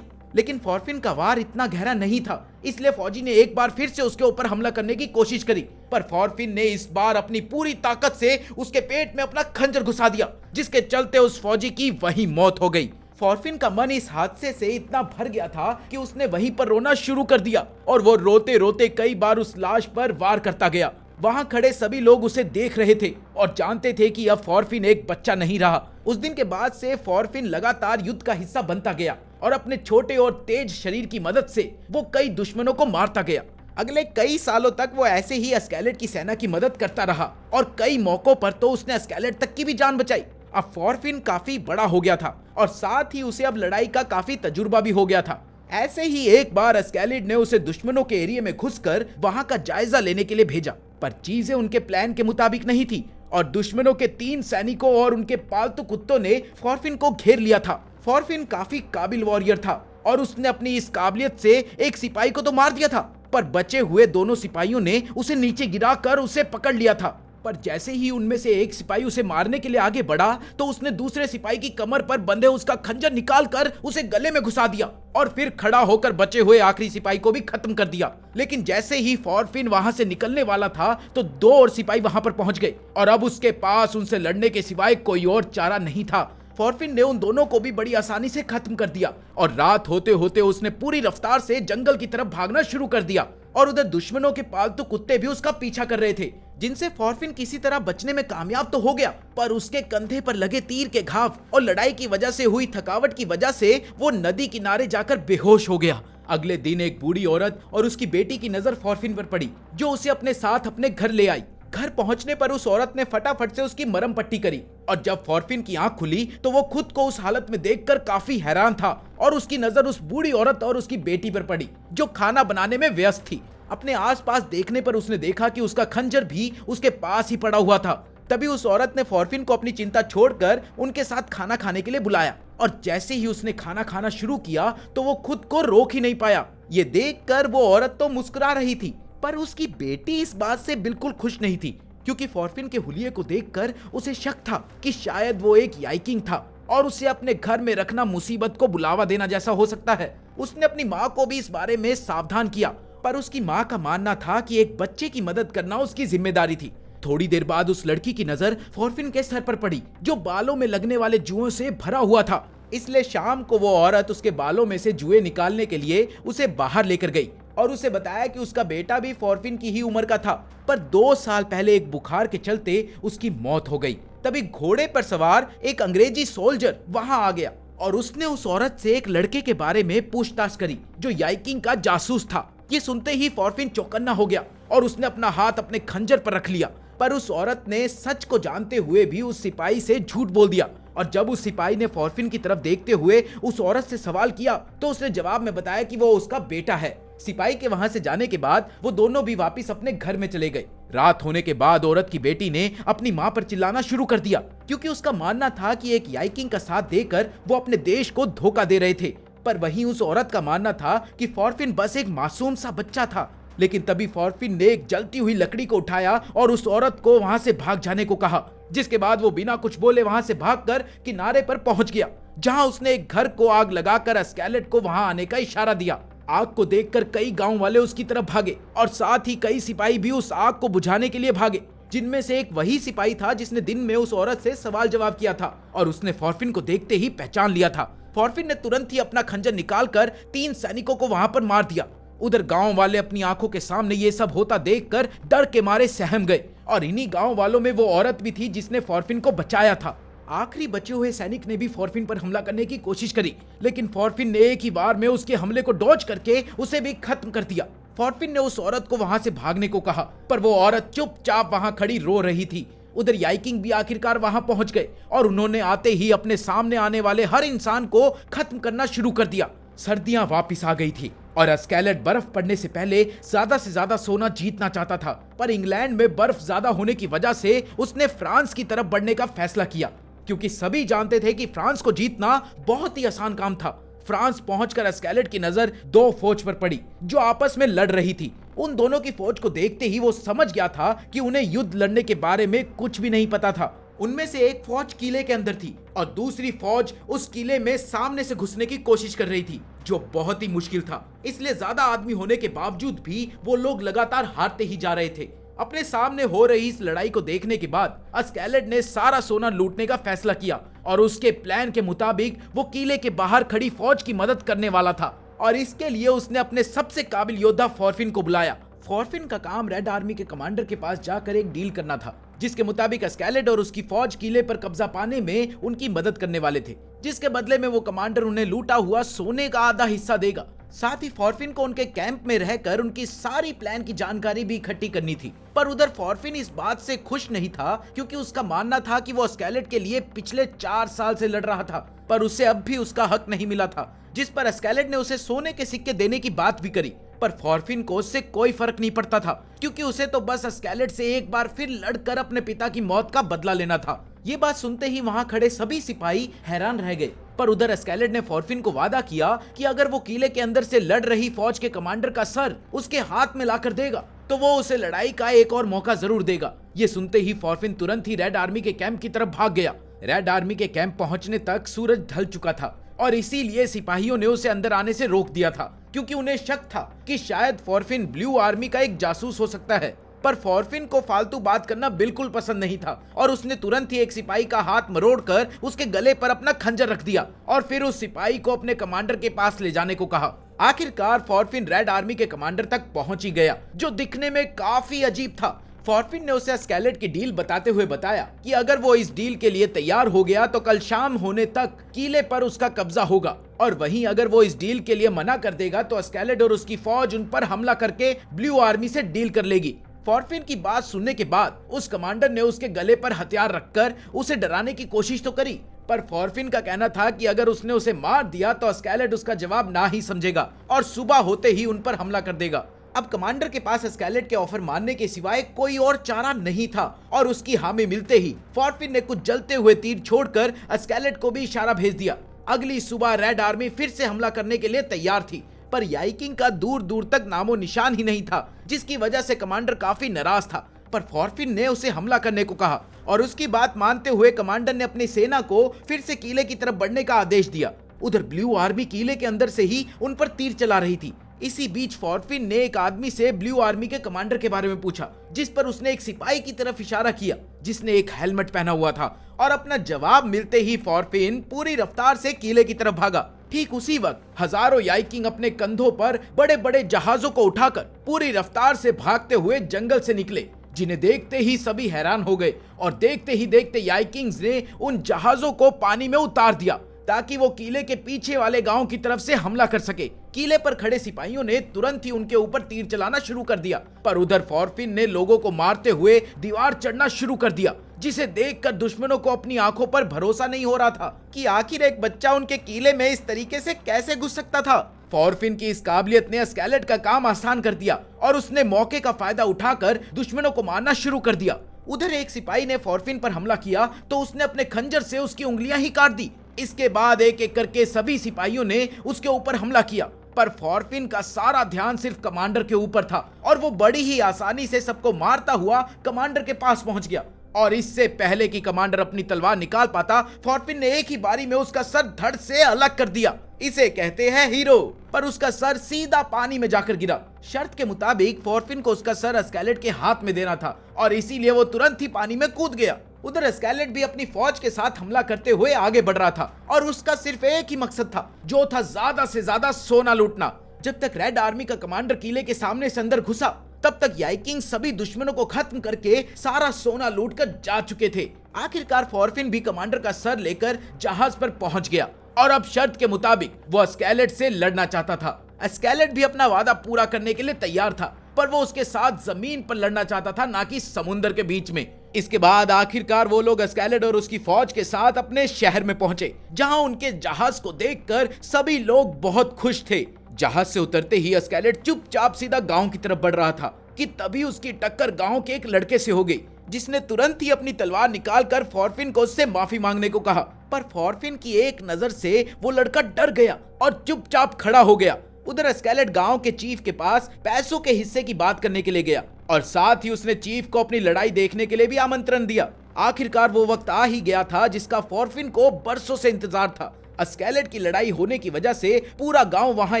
A: लेकिन फॉर्फिन का वार इतना गहरा नहीं था, इसलिए फौजी ने एक बार फिर से उसके ऊपर हमला करने की कोशिश करी, पर फॉर्फिन ने इस बार अपनी पूरी ताकत से उसके पेट में अपना खंजर घुसा दिया, जिसके चलते उस फौजी की वहीं मौत हो गई। फॉर्फिन का मन इस हादसे से इतना भर गया था कि उसने वहीं पर रोना शुरू कर दिया और वो रोते रोते कई बार उस लाश पर वार करता गया। वहां खड़े सभी लोग उसे देख रहे थे और जानते थे कि अब फॉर्फिन एक बच्चा नहीं रहा। उस दिन के बाद से फॉर्फिन लगातार युद्ध का हिस्सा बनता गया और अपने छोटे और तेज शरीर की मदद से वो कई दुश्मनों को मारता गया। अगले कई सालों तक वो ऐसे ही स्केलेट की सेना की मदद करता रहा और कई मौकों पर तो उसने स्केलेट तक की भी जान बचाई। अब फॉर्फिन काफी बड़ा हो गया था और साथ ही उसे अब लड़ाई का काफी तजुर्बा भी हो गया था। ऐसे ही एक बार स्केलिड ने उसे दुश्मनों के एरिया में घुसकर वहां का जायजा लेने के लिए भेजा, पर चीजें उनके प्लान के मुताबिक नहीं थी और दुश्मनों के 3 सैनिकों और उनके पालतू कुत्तों ने फॉर्फिन को घेर लिया था। फॉर्फिन काफी काबिल वॉरियर था और उसने अपनी इस काबिलियत से एक सिपाही को तो मार दिया था, पर बचे हुए दोनों सिपाहियों ने उसे नीचे गिराकर उसे पकड़ लिया था। पर जैसे ही उनमें से एक सिपाही उसे मारने के लिए आगे बढ़ा तो उसने दूसरे सिपाही की कमर पर बंधे उसका खंजर निकालकर उसे गले में घुसा दिया और फिर खड़ा होकर बचे हुए आखिरी सिपाही को भी खत्म कर दिया। लेकिन जैसे ही फॉर्फिन वहां से निकलने वाला था तो 2 और सिपाही वहां पर पहुंच गए और अब उसके पास उनसे लड़ने के सिवाय कोई और चारा नहीं था। फॉर्फिन ने उन दोनों को भी बड़ी आसानी से खत्म कर दिया और रात होते होते उसने पूरी रफ्तार से जंगल की तरफ भागना शुरू कर दिया और उधर दुश्मनों के पालतू कुत्ते भी उसका पीछा कर रहे थे, जिनसे फॉर्फिन किसी तरह बचने में कामयाब तो हो गया, पर उसके कंधे पर लगे तीर के घाव और लड़ाई की वजह से हुई थकावट की वजह से वो नदी किनारे जाकर बेहोश हो गया। अगले दिन एक बूढ़ी औरत और उसकी बेटी की नजर फॉर्फिन पर पड़ी, जो उसे अपने साथ अपने घर ले आई। घर पहुंचने पर उस औरत ने फटाफट से उसकी मरहम पट्टी करी और जब फॉर्फिन की आंख खुली तो वो खुद को उस हालत में देखकर काफी हैरान था और उसकी नजर उस बूढ़ी औरत और उसकी बेटी पर पड़ी, जो खाना बनाने में व्यस्त थी। अपने आसपास देखने पर उसने देखा कि उसका खंजर भी उसके पास ही पड़ा हुआ था। तभी उस औरत ने फॉर्फिन को अपनी चिंता छोड़कर उनके साथ खाना खाने के लिए बुलाया और जैसे ही उसने खाना खाना शुरू किया तो वो खुद को रोक ही नहीं पाया। ये देखकर वो औरत तो मुस्कुरा रही थी, पर उसकी बेटी इस बात से बिल्कुल खुश नहीं थी, क्योंकि फॉर्फिन के हुलिये को देखकर उसे शक था कि शायद वो एक याइकिंग था और उसे अपने घर में रखना मुसीबत को बुलावा देना जैसा हो सकता है। उसने अपनी माँ को भी इस बारे में सावधान किया, पर उसकी माँ का मानना था कि एक बच्चे की मदद करना उसकी जिम्मेदारी थी। थोड़ी देर बाद उस लड़की की नजर फॉर्फिन के सर पर पड़ी, जो बालों में लगने वाले जुओं से भरा हुआ था। इसलिए शाम को वो औरत उसके बालों में से जुए निकालने के लिए उसे बाहर लेकर गई और उसे बताया कि उसका बेटा भी फॉर्फिन की ही उम्र का था, पर 2 साल पहले एक बुखार के चलते उसकी मौत हो गई। तभी घोड़े पर सवार एक अंग्रेजी सोल्जर वहां आ गया और उसने उस औरत से एक लड़के के बारे में पूछताछ करी, जो याइकिंग का जासूस था। ये सुनते ही फॉर्फिन चौकन्ना हो गया और उसने अपना हाथ अपने खंजर पर रख लिया, पर उस औरत ने सच को जानते हुए भी उस सिपाही से झूठ बोल दिया और जब उस सिपाही ने फॉर्फिन की तरफ देखते हुए उस औरत से सवाल किया तो उसने जवाब में बताया कि वो उसका बेटा है। सिपाही के वहां से जाने के बाद वो दोनों भी वापस अपने घर में चले गए। रात होने के बाद औरत की बेटी ने अपनी मां पर चिल्लाना शुरू कर दिया, क्योंकि उसका मानना था कि एक याइकिंग का साथ देकर वो अपने देश को धोखा दे रहे थे। पर वहीं उस औरत का मानना था कि फॉर्फिन बस एक मासूम सा बच्चा था। लेकिन तभी फॉर्फिन ने एक जलती हुई लकड़ी को उठाया और उस औरत को वहां से भाग जाने को कहा, जिसके बाद वो बिना कुछ बोले वहां से भागकर किनारे पर पहुंच गया, जहां उसने एक घर को आग लगाकर स्केलेट को वहां आने का इशारा दिया। आग को देखकर कई गांव वाले उसकी तरफ भागे और साथ ही कई सिपाही भी उस आग को बुझाने के लिए भागे, जिनमें से एक वही सिपाही था जिसने दिन में उस औरत से सवाल जवाब किया था और उसने फॉर्फिन को देखते ही पहचान लिया था। फॉर्फिन ने तुरंत ही अपना खंजर निकालकर 3 सैनिकों को वहां पर मार दिया। उधर गांव वाले अपनी आंखों के सामने ये सब होता देखकर डर के मारे सहम गए और इन्हीं गांव वालों में वो औरत भी थी जिसने फॉर्फिन को बचाया था। आखिरी बचे हुए सैनिक ने भी फॉर्फिन पर हमला करने की कोशिश करी, लेकिन फॉर्फिन ने एक ही बार में उसके हमले को डॉज करके उसे भी खत्म कर दिया। फॉर्फिन ने उस औरत को वहां से भागने को कहा, पर वो औरत चुपचाप वहां खड़ी रो रही थी। उधर याइकिंग भी आखिरकार वहां पहुंच गए और उन्होंने आते ही अपने सामने आने वाले हर इंसान को खत्म करना शुरू कर दिया। सर्दियां वापस आ गई थी और स्केलेट बर्फ पड़ने से पहले से ज्यादा सोना जीतना चाहता था, पर इंग्लैंड में बर्फ ज्यादा होने की वजह से उसने फ्रांस की तरफ बढ़ने का फैसला किया, क्योंकि सभी जानते थे कि फ्रांस को जीतना बहुत ही आसान काम था। फ्रांस पहुंचकर स्केलेट की नजर दो फौज पर पड़ी जो आपस में लड़ रही थी। उन दोनों की फौज को देखते ही वो समझ गया था कि उन्हें युद्ध लड़ने के बारे में कुछ भी नहीं पता था। उनमें से एक फौज किले के अंदर थी और दूसरी फौज उस किले में सामने से घुसने की कोशिश कर रही थी, जो बहुत ही मुश्किल था। इसलिए ज्यादा आदमी होने के बावजूद भी वो लोग लगातार हारते ही जा रहे थे। अपने सामने हो रही इस लड़ाई को देखने के बाद स्केलेट ने सारा सोना लूटने का फैसला किया और उसके प्लान के मुताबिक वो किले के बाहर खड़ी फौज की मदद करने वाला था और इसके लिए उसने अपने सबसे काबिल योद्धा फॉरफिन को बुलाया। फॉरफिन का काम रेड आर्मी के कमांडर के पास जाकर एक डील करना था, जिसके मुताबिक स्केलेट और उसकी फौज किले पर कब्जा पाने में उनकी मदद करने वाले थे, जिसके बदले में वो कमांडर उन्हें लूटा हुआ सोने का आधा हिस्सा देगा। साथ ही फॉरफिन को उनके कैंप में रहकर उनकी सारी प्लान की जानकारी भी इकट्ठी करनी थी। पर उधर फॉरफिन इस बात से खुश नहीं था, क्योंकि उसका मानना था कि वो स्केलेट के लिए पिछले 4 साल से लड़ रहा था, पर उसे अब भी उसका हक नहीं मिला था, जिस पर स्केलेट ने उसे सोने के सिक्के देने की बात भी करी। पर फॉरफिन को उससे कोई फर्क नहीं पड़ता था, क्योंकि उसे तो बस स्केलेट से एक बार फिर लड़कर अपने पिता की मौत का बदला लेना था। ये बात सुनते ही वहां खड़े सभी सिपाही हैरान रह गए। पर उधर स्केलेट ने फॉरफिन को वादा किया कि अगर वो किले के अंदर से लड़ रही फौज के कमांडर का सर उसके हाथ में लाकर देगा तो वो उसे लड़ाई का एक और मौका जरूर देगा। ये सुनते ही फॉरफिन तुरंत ही रेड आर्मी के कैंप की तरफ भाग गया। रेड आर्मी के कैंप पहुंचने तक सूरज ढल चुका था और इसीलिए सिपाहियों ने उसे अंदर आने से रोक दिया था, क्योंकि उन्हें शक था कि शायद फॉरफिन ब्लू आर्मी का एक जासूस हो सकता है। पर फॉरफिन को फालतू बात करना बिल्कुल पसंद नहीं था और उसने तुरंत ही एक सिपाही का हाथ मरोड़कर उसके गले पर अपना खंजर रख दिया और फिर उस सिपाही को अपने कमांडर के पास ले जाने को कहा। आखिरकार फॉरफिन रेड आर्मी के कमांडर तक पहुंच ही गया, जो दिखने में काफी अजीब था। फॉरफिन ने उसे स्केलेट की डील बताते हुए बताया कि अगर वो इस डील के लिए तैयार हो गया तो कल शाम होने तक किले पर उसका कब्जा होगा, और वहीं अगर वो इस डील के लिए मना कर देगा तो स्केलेट और उसकी फौज उन पर हमला करके ब्लू आर्मी से डील कर लेगी। फॉरफिन की बात सुनने के बाद उस कमांडर ने उसके गले पर हथियार रखकर उसे डराने की कोशिश तो करी, पर फॉरफिन का कहना था कि अगर उसने उसे मार दिया तो स्केलेट उसका जवाब ना ही समझेगा और सुबह होते ही उन पर हमला कर देगा। अब कमांडर के पास स्केलेट के ऑफर मानने के सिवाय कोई और चारा नहीं था और उसकी हामी मिलते ही फॉरफिन ने कुछ जलते हुए तीर छोड़कर स्केलेट को भी इशारा भेज दिया। अगली सुबह रेड आर्मी फिर से हमला करने के लिए तैयार थी, पर याइकिंग का दूर दूर तक नामो निशान ही नहीं था, जिसकी वजह से कमांडर काफी नाराज था। पर फॉरफिन ने उसे हमला करने को कहा और उसकी बात मानते हुए कमांडर ने अपनी सेना को फिर से किले की तरफ बढ़ने का आदेश दिया। उधर ब्लू आर्मी किले के अंदर से ही उन पर तीर चला रही थी। इसी बीच फॉरफिन ने एक आदमी से ब्लू आर्मी के कमांडर के बारे में पूछा, जिस पर उसने एक सिपाही की तरफ इशारा किया जिसने एक हेलमेट पहना हुआ था, और अपना जवाब मिलते ही फॉरफिन पूरी रफ्तार से किले की तरफ भागा। ठीक उसी वक्त हजारों याइकिंग अपने कंधों पर बड़े बड़े जहाजों को उठाकर पूरी रफ्तार से भागते हुए जंगल से निकले, जिन्हें देखते ही सभी हैरान हो गए और देखते ही देखते याइकिंग्स ने उन जहाजों को पानी में उतार दिया ताकि वो किले के पीछे वाले गांव की तरफ से हमला कर सके। किले पर खड़े सिपाहियों ने तुरंत ही उनके ऊपर तीर चलाना शुरू कर दिया, पर उधर फॉरफिन ने लोगों को मारते हुए दीवार चढ़ना शुरू कर दिया, जिसे देखकर दुश्मनों को अपनी आंखों पर भरोसा नहीं हो रहा था कि आखिर एक बच्चा उनके किले में इस तरीके से कैसे घुस सकता था। फॉरफिन की इस काबिलियत ने स्केलेट का काम आसान कर दिया और उसने मौके का फायदा उठाकर दुश्मनों को मारना शुरू कर दिया। उधर एक सिपाही ने फॉरफिन पर हमला किया तो उसने अपने खंजर से उसकी उंगलियां ही काट दी। इसके बाद एक एक करके सभी सिपाहियों ने उसके ऊपर हमला किया, पर फॉरफिन का सारा ध्यान सिर्फ कमांडर के ऊपर था और वो बड़ी ही आसानी से सबको मारता हुआ कमांडर के पास पहुंच गया। और इससे पहले कि कमांडर अपनी तलवार निकाल पाता, फॉरफिन ने एक ही बारी में उसका सर धड़ से अलग कर दिया। इसे कहते हैं हीरो। पर उसका सर सीधा पानी में जाकर गिरा। शर्त के मुताबिक फॉरफिन को उसका सर स्केलेट के हाथ में देना था और इसीलिए वो तुरंत ही पानी में कूद गया। उधर स्केलेट भी अपनी फौज के साथ हमला करते हुए आगे बढ़ रहा था और उसका सिर्फ एक ही मकसद था, जो था ज्यादा से ज्यादा सोना लूटना। जब तक रेड आर्मी का कमांडर किले के सामने से अंदर घुसा, तब तक याइकिंग सभी दुश्मनों को खत्म करके सारा सोना लूटकर जा चुके थे। आखिरकार फॉरफिन भी कमांडर का सर लेकर जहाज पर पहुंच गया और अब शर्त के मुताबिक वो स्केलेट से लड़ना चाहता था। स्केलेट भी अपना वादा पूरा करने के लिए तैयार था, पर वो उसके साथ जमीन पर लड़ना चाहता था, ना कि समुद्र के बीच में। इसके बाद आखिरकार वो लोग एस्केलेड और उसकी फौज के साथ अपने शहर में पहुंचे, जहां उनके जहाज को देखकर सभी लोग बहुत खुश थे। जहाज से उतरते ही एस्केलेड चुपचाप सीधा गांव की तरफ बढ़ रहा था कि तभी उसकी टक्कर गांव के एक लड़के से हो गई, जिसने तुरंत ही अपनी तलवार निकालकर फॉरफिन को उससे माफी मांगने को कहा। पर फॉरफिन की एक नजर से वो लड़का डर गया और चुपचाप खड़ा हो गया। उधर एस्केलेड गांव के चीफ के पास पैसों के हिस्से की बात करने के लिए गया और साथ ही उसने चीफ को अपनी लड़ाई देखने के लिए भी आमंत्रण दिया। आखिरकार वो वक्त आ ही गया था जिसका फॉरफिन को बरसों से इंतजार था। एस्केलेड की लड़ाई होने की वजह से पूरा गांव वहां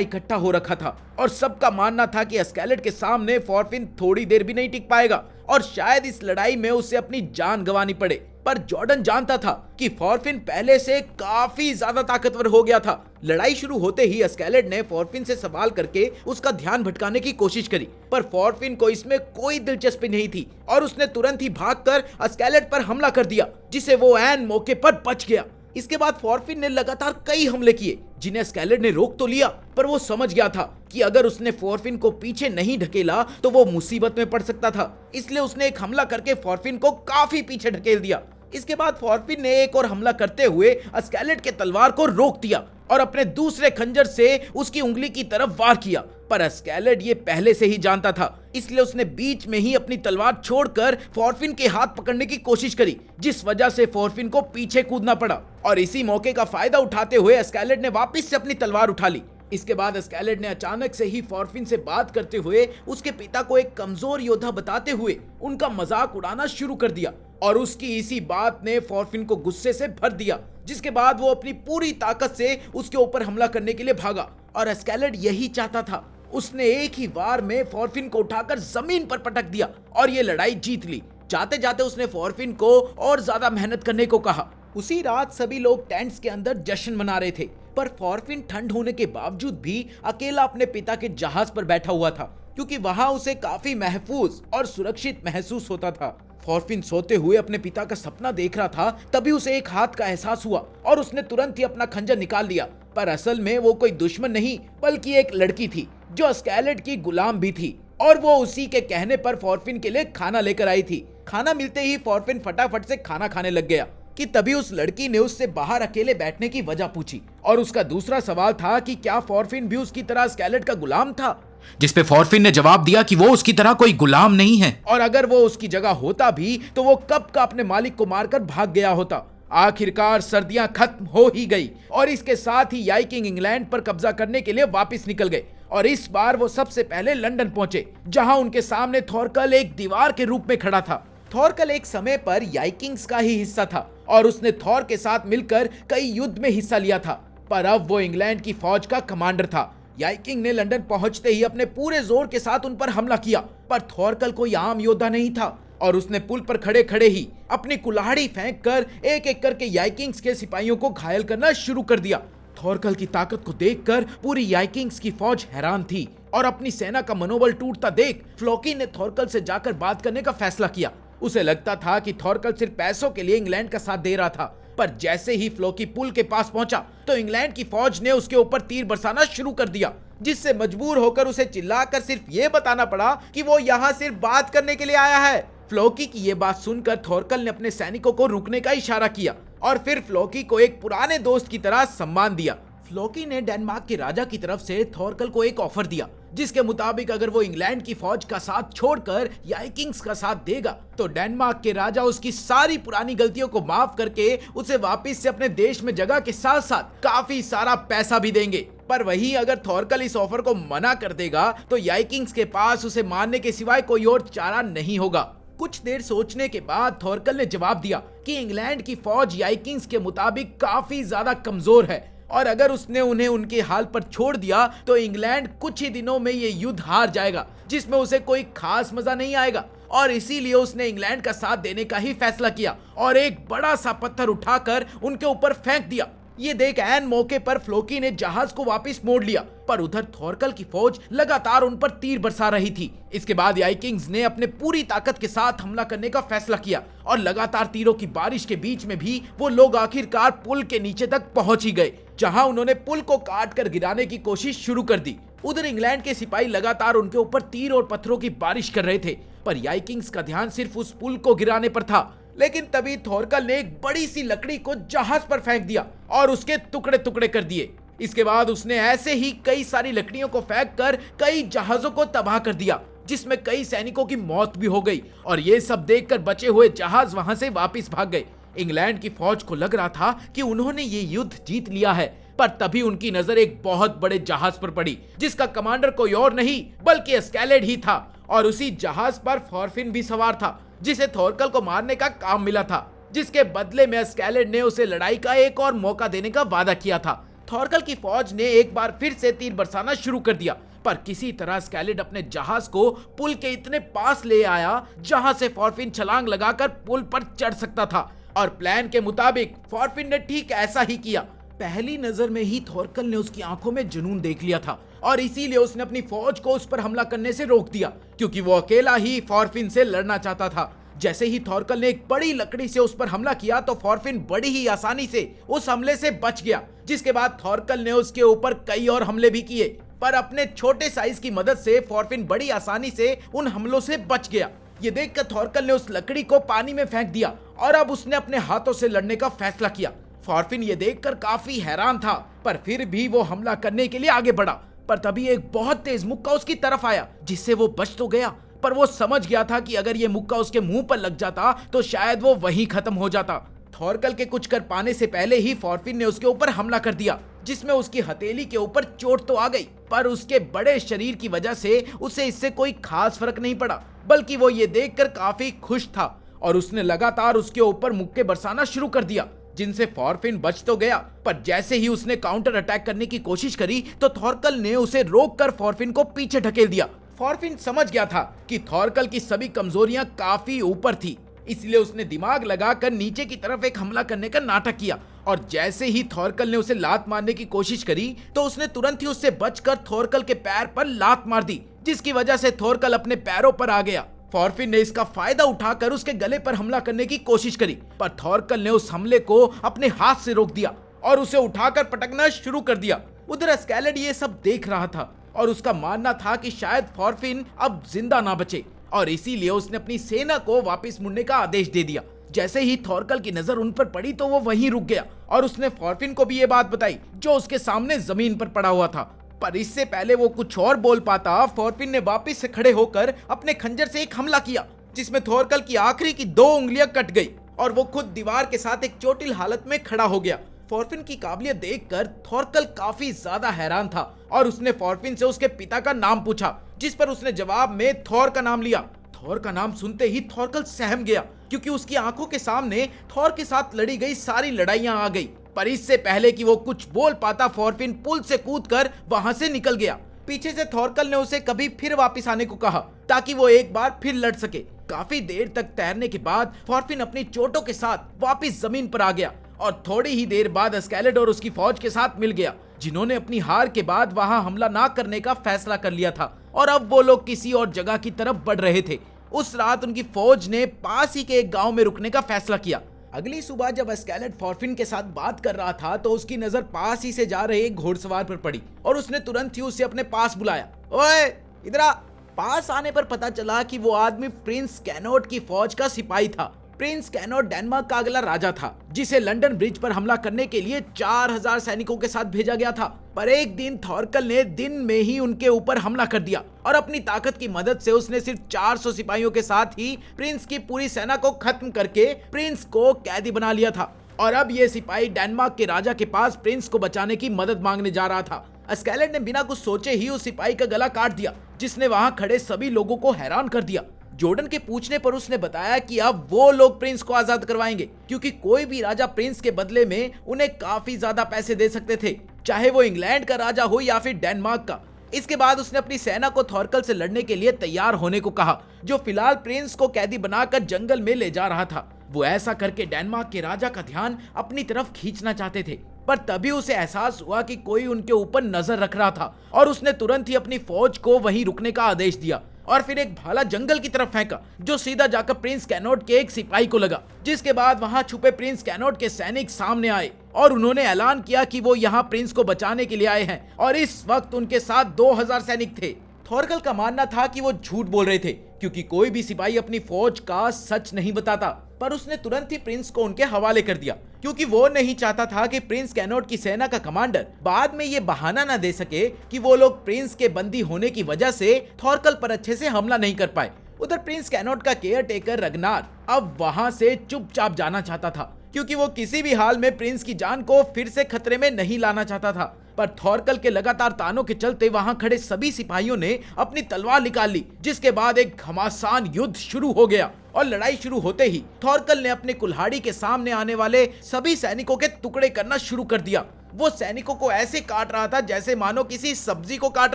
A: इकट्ठा हो रखा था और सबका मानना था कि एस्केलेड के सामने फॉरफिन थोड़ी देर भी नहीं टिक पाएगा और शायद इस लड़ाई में उसे अपनी जान गंवानी पड़े। पर जॉर्डन जानता था कि फॉरफिन पहले से काफी ज्यादा ताकतवर हो गया था। लड़ाई शुरू होते ही एस्केलेड ने फॉरफिन से सवाल करके उसका ध्यान भटकाने की कोशिश करी, पर फॉरफिन को इसमें कोई दिलचस्पी नहीं थी और उसने तुरंत ही भागकर एस्केलेड पर हमला कर दिया, जिसे वो ऐन मौके पर बच गया। इसके बाद फॉरफिन ने लगातार कई हमले किए, जिन्हें एस्केलेड ने रोक तो लिया, पर वो समझ गया था कि अगर उसने फॉरफिन को पीछे नहीं ढकेला तो वो मुसीबत में पड़ सकता था। इसलिए उसने एक हमला करके फॉरफिन को काफी पीछे ढकेल दिया। इसके बाद फॉरफिन ने एक और हमला करते हुए एस्केलेड के तलवार को रोक दिया और अपने दूसरे खंजर से उसकी उंगली की तरफ वार किया। पर एस्केलेड ये पहले से ही जानता था, इसलिए उसने बीच में ही अपनी तलवार छोड़कर फॉरफिन के हाथ पकड़ने की कोशिश करी, जिस वजह से फॉरफिन को पीछे कूदना पड़ा और इसी मौके का फायदा उठाते हुए एस्केलेड ने वापस से अपनी तलवार उठा ली। इसके बाद एस्केलेड ने अचानक से ही फॉरफिन से बात करते हुए उसके पिता को एक कमजोर योद्धा बताते हुए उनका मजाक उड़ाना शुरू कर दिया और उसकी इसी बात ने फॉरफिन को गुस्से से भर दिया, जिसके बाद वो अपनी पूरी ताकत से उसके ऊपर हमला करने के लिए भागा और एस्केलेड यही चाहता था। उसने एक ही वार में फॉरफिन को उठाकर जमीन पर पटक दिया और ये लड़ाई जीत ली। जाते जाते उसने फॉरफिन को और ज्यादा मेहनत करने को कहा। उसी रात सभी लोग टेंट्स के अंदर जश्न मना रहे थे, पर फॉरफिन ठंड होने के बावजूद भी अकेला अपने पिता के जहाज पर बैठा हुआ था, क्योंकि वहां उसे काफी महफूज और सुरक्षित महसूस होता था। फॉरफिन सोते हुए अपने पिता का सपना देख रहा था, तभी उसे एक हाथ का एहसास हुआ और उसने तुरंत ही अपना खंजर निकाल लिया। पर असल में वो कोई दुश्मन नहीं बल्कि एक लड़की थी जो एस्केलेड की गुलाम भी थी और वो उसी के कहने पर फॉरफिन के लिए खाना लेकर आई थी। खाना मिलते ही फॉरफिन फटाफट से खाना खाने लग गया कि तभी उस लड़की ने उससे बाहर अकेले बैठने की वजह पूछी और उसका दूसरा सवाल था कि क्या फॉरफिन भी उसकी तरह एस्केलेड का गुलाम था,
B: जिस पे फॉरफिन ने जवाब दिया कि वो उसकी तरह कोई गुलाम नहीं है
A: और अगर वो उसकी जगह होता भी तो वो कब का अपने मालिक को मारकर भाग गया होता। आखिरकार सर्दियां खत्म हो ही गई और इसके साथ ही याई किंग इंग्लैंड पर कब्जा करने के लिए वापस निकल गए और इस बार वो सबसे पहले लंदन पहुंचे, जहां उनके सामने थॉरकल एक दीवार के रूप में खड़ा था। थॉरकल एक समय पर याई किंग्स का ही हिस्सा था और उसने थॉर के साथ मिलकर कई युद्ध में हिस्सा लिया था, पर अब वो इंग्लैंड की फौज का कमांडर था। याई किंग ने लंदन पहुंचते ही अपने पूरे जोर के साथ उन पर हमला किया, पर थॉरकल कोई आम योद्धा नहीं था और उसने पुल पर खड़े खड़े ही अपनी कुल्हाड़ी फेंककर एक एक करके याई किंग्स के सिपाहियों को घायल करना शुरू कर दिया। थॉरकल की ताकत को देखकर पूरी याई किंग्स की फौज हैरान थी और अपनी सेना का मनोबल टूटता देख फ्लोकी ने थॉरकल से जाकर बात करने का फैसला किया। उसे लगता था कि थॉरकल सिर्फ पैसों के लिए इंग्लैंड का साथ दे रहा था, पर जैसे ही फ्लोकी पुल के पास पहुंचा तो इंग्लैंड की फौज ने उसके ऊपर तीर बरसाना शुरू कर दिया, जिससे मजबूर होकर उसे चिल्लाकर सिर्फ ये बताना पड़ा कि वो यहाँ सिर्फ बात करने के लिए आया है। फ्लोकी की ये बात सुनकर थॉरकल ने अपने सैनिकों को रुकने का इशारा किया और फिर फ्लोकी को एक पुराने दोस्त की तरह सम्मान दिया। फ्लोकी ने डेनमार्क के राजा की तरफ से थॉरकल को एक ऑफर दिया, जिसके मुताबिक अगर वो इंग्लैंड की फौज का साथ छोड़कर याई किंग्स का साथ देगा तो डेनमार्क के राजा उसकी सारी पुरानी गलतियों को माफ करके उसे वापस से अपने देश में जगह के साथ साथ काफी सारा पैसा भी देंगे। पर वहीं अगर थॉरकल इस ऑफर को मना कर देगा तो याई किंग्स के पास उसे मारने के सिवाय कोई और चारा नहीं होगा। कुछ देर सोचने के बाद थॉरकल ने जवाब दिया कि इंग्लैंड की फौज याई किंग्स के मुताबिक काफी ज्यादा कमजोर है और अगर उसने उन्हें उनके हाल पर छोड़ दिया तो इंग्लैंड कुछ ही दिनों में ये युद्ध हार जाएगा, जिसमें उसे कोई खास मजा नहीं आएगा और इसीलिए उसने इंग्लैंड का साथ देने का ही फैसला किया और एक बड़ा सा पत्थर उठाकर उनके ऊपर फेंक दिया। ये देख ऐन मौके पर फ्लोकी ने जहाज को वापस मोड़ लिया, पर उधर थॉरकल की फौज लगातार उन पर तीर बरसा रही थी। इसके बाद याई किंग्स ने अपने पूरी ताकत के साथ हमला करने का फैसला किया और लगातार तीरों की बारिश के बीच में भी वो लोग आखिरकार पुल के नीचे तक पहुंच ही गए, जहां उन्होंने पुल को काट कर गिराने की कोशिश शुरू कर दी। उधर इंग्लैंड के सिपाही लगातार उनके ऊपर तीर और पत्थरों की बारिश कर रहे थे, पर याइकिंग्स का ध्यान सिर्फ उस पुल को गिराने पर था। लेकिन तभी थोरकल ने एक बड़ी सी लकड़ी को जहाज पर फेंक दिया और उसके टुकड़े टुकड़े कर दिए। इसके बाद उसने ऐसे ही कई सारी लकड़ियों को फेंक कर कई जहाजों को तबाह कर दिया, जिसमें कई सैनिकों की मौत भी हो गई और ये सब देखकर बचे हुए जहाज वहां से वापस भाग गए। इंग्लैंड की फौज को लग रहा था कि उन्होंने ये युद्ध जीत लिया है, पर तभी उनकी नजर एक बहुत बड़े जहाज पर पड़ी, जिसका कमांडर कोई और नहीं बल्कि एस्केलेड ही था। और उसी जहाज पर थॉरफिन भी सवार था, जिसे थोरकल को मारने का काम मिला था, जिसके बदले में एस्केलेड ने उसे लड़ाई का एक और मौका देने का वादा किया था। थॉरकल की फौज ने एक बार फिर से तीर बरसाना शुरू कर दिया, पर किसी तरह एस्केलेड अपने जहाज को पुल के इतने पास ले आया जहां से थॉरफिन छलांग लगाकर पुल पर चढ़ सकता था। और प्लान के मुताबिक थॉरफिन ने ठीक ऐसा ही किया। पहली नजर में ही थॉरकल ने उसकी आंखों में जुनून देख लिया था और इसीलिए उसने अपनी फौज को उस पर हमला करने से रोक दिया, क्योंकि वो अकेला ही थॉरफिन से लड़ना चाहता था। जैसे ही थॉरकल ने एक बड़ी लकड़ी से उस पर हमला किया तो थॉरफिन बड़ी ही आसानी से उस हमले से बच गया, जिसके बाद थॉरकल ने उसके ऊपर कई और हमले भी किए, पर अपने छोटे साइज की मदद से थॉरफिन बड़ी आसानी से उन हमलों से बच गया। ये देखकर थॉरकल ने उस लकड़ी को पानी में फेंक दिया और अब उसने अपने हाथों से लड़ने का फैसला किया। थॉरफिन ये देखकर काफी हैरान था, पर फिर भी वो हमला करने के लिए आगे बढ़ा। पर तभी एक बहुत तेज मुक्का उसकी तरफ आया, जिससे वो बच तो गया, पर वो समझ गया था कि अगर ये मुक्का उसके मुंह पर लग जाता तो शायद वो वहीं खत्म हो जाता। थॉरकल के कुछ कर पाने से पहले ही थॉरफिन ने उसके ऊपर हमला कर दिया, जिसमें उसकी हथेली के ऊपर चोट तो आ गई, पर उसके बड़े शरीर की वजह से उसे इससे कोई खास फर्क नहीं पड़ा, बल्कि वो ये देखकर काफी खुश था और उसने लगातार उसके ऊपर मुक्के बरसाना शुरू कर दिया, जिनसे थॉरफिन बच तो गया, पर जैसे ही उसने काउंटर अटैक करने की कोशिश करी तो थॉरकल ने उसे रोककर थॉरफिन को पीछे ढकेल दिया। थॉरफिन समझ गया था कि थॉरकल की सभी कमजोरियां काफी ऊपर थी, इसलिए उसने दिमाग लगाकर नीचे की तरफ एक हमला करने का नाटक किया और जैसे ही थॉरकल ने उसे लात मारने की कोशिश करी तो उसने तुरंत ही उससे बचकर थॉरकल के पैर पर लात मार दी, जिसकी वजह से थॉरकल अपने पैरों पर आ गया। थॉरफिन ने इसका फायदा उठाकर उसके गले पर हमला करने की कोशिश करी, पर थॉरकल ने उस हमले को अपने हाथ से रोक दिया और उसे उठाकर पटकना शुरू कर दिया। उधर एस्केलेड ये सब देख रहा था और उसका मानना था कि शायद थॉरफिन अब जिंदा ना बचे और इसीलिए उसने अपनी सेना को वापस मुड़ने का आदेश दे दिया। जैसे ही थॉरकल की नजर उन पर पड़ी तो वो वहीं रुक गया और उसने थॉरफिन को भी ये बात बताई जो उसके सामने जमीन पर पड़ा हुआ था। पर इससे पहले वो कुछ और बोल पाता, थॉरफिन ने वापस से खड़े होकर अपने खंजर से एक हमला किया, जिसमें थॉरकल की आखिरी की 2 उंगलियां कट गई और वो खुद दीवार के साथ एक चोटिल हालत में खड़ा हो गया। थॉरफिन की काबिलियत देखकर थॉरकल काफी ज्यादा हैरान था और उसने थॉरफिन से उसके पिता का नाम पूछा, जिस पर उसने जवाब में थॉर का नाम लिया। थॉर का नाम सुनते ही थॉरकल सहम गया, क्योंकि उसकी आंखों के सामने थॉर के साथ लड़ी गई सारी लड़ाइयां आ गई। पर इससे पहले कि वो कुछ बोल पाता थॉरफिन पुल से कूदकर वहां से निकल गया। पीछे से थॉरकल ने उसे कभी फिर वापस आने को कहा ताकि वो एक बार फिर लड़ सके। काफी देर तक तैरने के बाद थॉरफिन अपनी चोटों के साथ वापस जमीन पर आ गया और थोड़ी ही देर बाद एस्केलेड और उसकी फौज के साथ मिल गया, जिन्होंने अपनी हार के बाद वहां हमला ना करने का फैसला कर लिया था और अब वो लोग किसी और जगह की तरफ बढ़ रहे थे। उस रात उनकी फौज ने पास ही के एक गांव में रुकने का फैसला किया। अगली सुबह जब एस्केलेड थॉरफिन के साथ बात कर रहा था तो उसकी नजर पास ही से जा रहे एक घोड़सवार पर पड़ी और उसने तुरंत ही उसे अपने पास बुलाया। ओए इधर आ। पास आने पर पता चला कि वो आदमी प्रिंस कैनोट की फौज का सिपाही था। प्रिंस कैनोट डेनमार्क का अगला राजा था, जिसे लंदन ब्रिज पर हमला करने के लिए 4000 सैनिकों के साथ भेजा गया था। पर एक दिन थॉरकल ने दिन में ही उनके ऊपर हमला कर दिया और अपनी ताकत की मदद से उसने सिर्फ 400 सिपाहियों के साथ ही प्रिंस की पूरी सेना को खत्म करके प्रिंस को कैदी बना लिया था। और अब ये सिपाही डेनमार्क के राजा के पास प्रिंस को बचाने की मदद मांगने जा रहा था। एस्केलेड ने बिना कुछ सोचे ही उस सिपाही का गला काट दिया, जिसने वहां खड़े सभी लोगों को हैरान कर दिया। जॉर्डन के पूछने पर उसने बताया कि अब वो लोग प्रिंस को आजाद करवाएंगे, क्योंकि कोई भी राजा प्रिंस के बदले में उन्हें काफी ज्यादा पैसे दे सकते थे, चाहे वो इंग्लैंड का राजा हो या फिर डेनमार्क का। इसके बाद उसने अपनी सेना को थॉरकल से लड़ने के लिए तैयार होने को कहा, जो फिलहाल प्रिंस को कैदी बनाकर जंगल में ले जा रहा था। वो ऐसा करके डेनमार्क के राजा का ध्यान अपनी तरफ खींचना चाहते थे, पर तभी उसे एहसास हुआ कि कोई उनके ऊपर नजर रख रहा था और उसने तुरंत ही अपनी फौज को वहीं रुकने का आदेश दिया और फिर एक भाला जंगल की तरफ फेंका, जो सीधा जाकर प्रिंस कैनोट के एक सिपाही को लगा। जिसके बाद वहां छुपे प्रिंस कैनोट के सैनिक सामने आए और उन्होंने ऐलान किया कि वो यहाँ प्रिंस को बचाने के लिए आए हैं और इस वक्त उनके साथ 2000 सैनिक थे। थॉरकल का मानना था कि वो झूठ बोल रहे थे, क्योंकि कोई भी सिपाही अपनी फौज का सच नहीं बताता। पर उसने तुरंत ही प्रिंस को उनके हवाले कर दिया, क्योंकि वो नहीं चाहता था कि प्रिंस कैनोट की सेना का कमांडर बाद में ये बहाना ना दे सके कि वो लोग प्रिंस के बंदी होने की वजह से थॉरकल पर अच्छे से हमला नहीं कर पाए। उधर प्रिंस कैनोट का केयर टेकर रगनार अब वहां से चुपचाप जाना चाहता था, क्योंकि वो किसी भी हाल में प्रिंस की जान को फिर से खतरे में नहीं लाना चाहता था। पर थॉरकल के लगातार तानों के चलते वहां खड़े सभी सिपाहियों ने अपनी तलवार निकाल ली, जिसके बाद एक घमासान युद्ध शुरू हो गया। और लड़ाई शुरू होते ही थॉरकल ने अपने कुल्हाड़ी के सामने आने वाले सभी सैनिकों के टुकड़े करना शुरू कर दिया। वो सैनिकों को ऐसे काट रहा था जैसे मानो किसी सब्जी को काट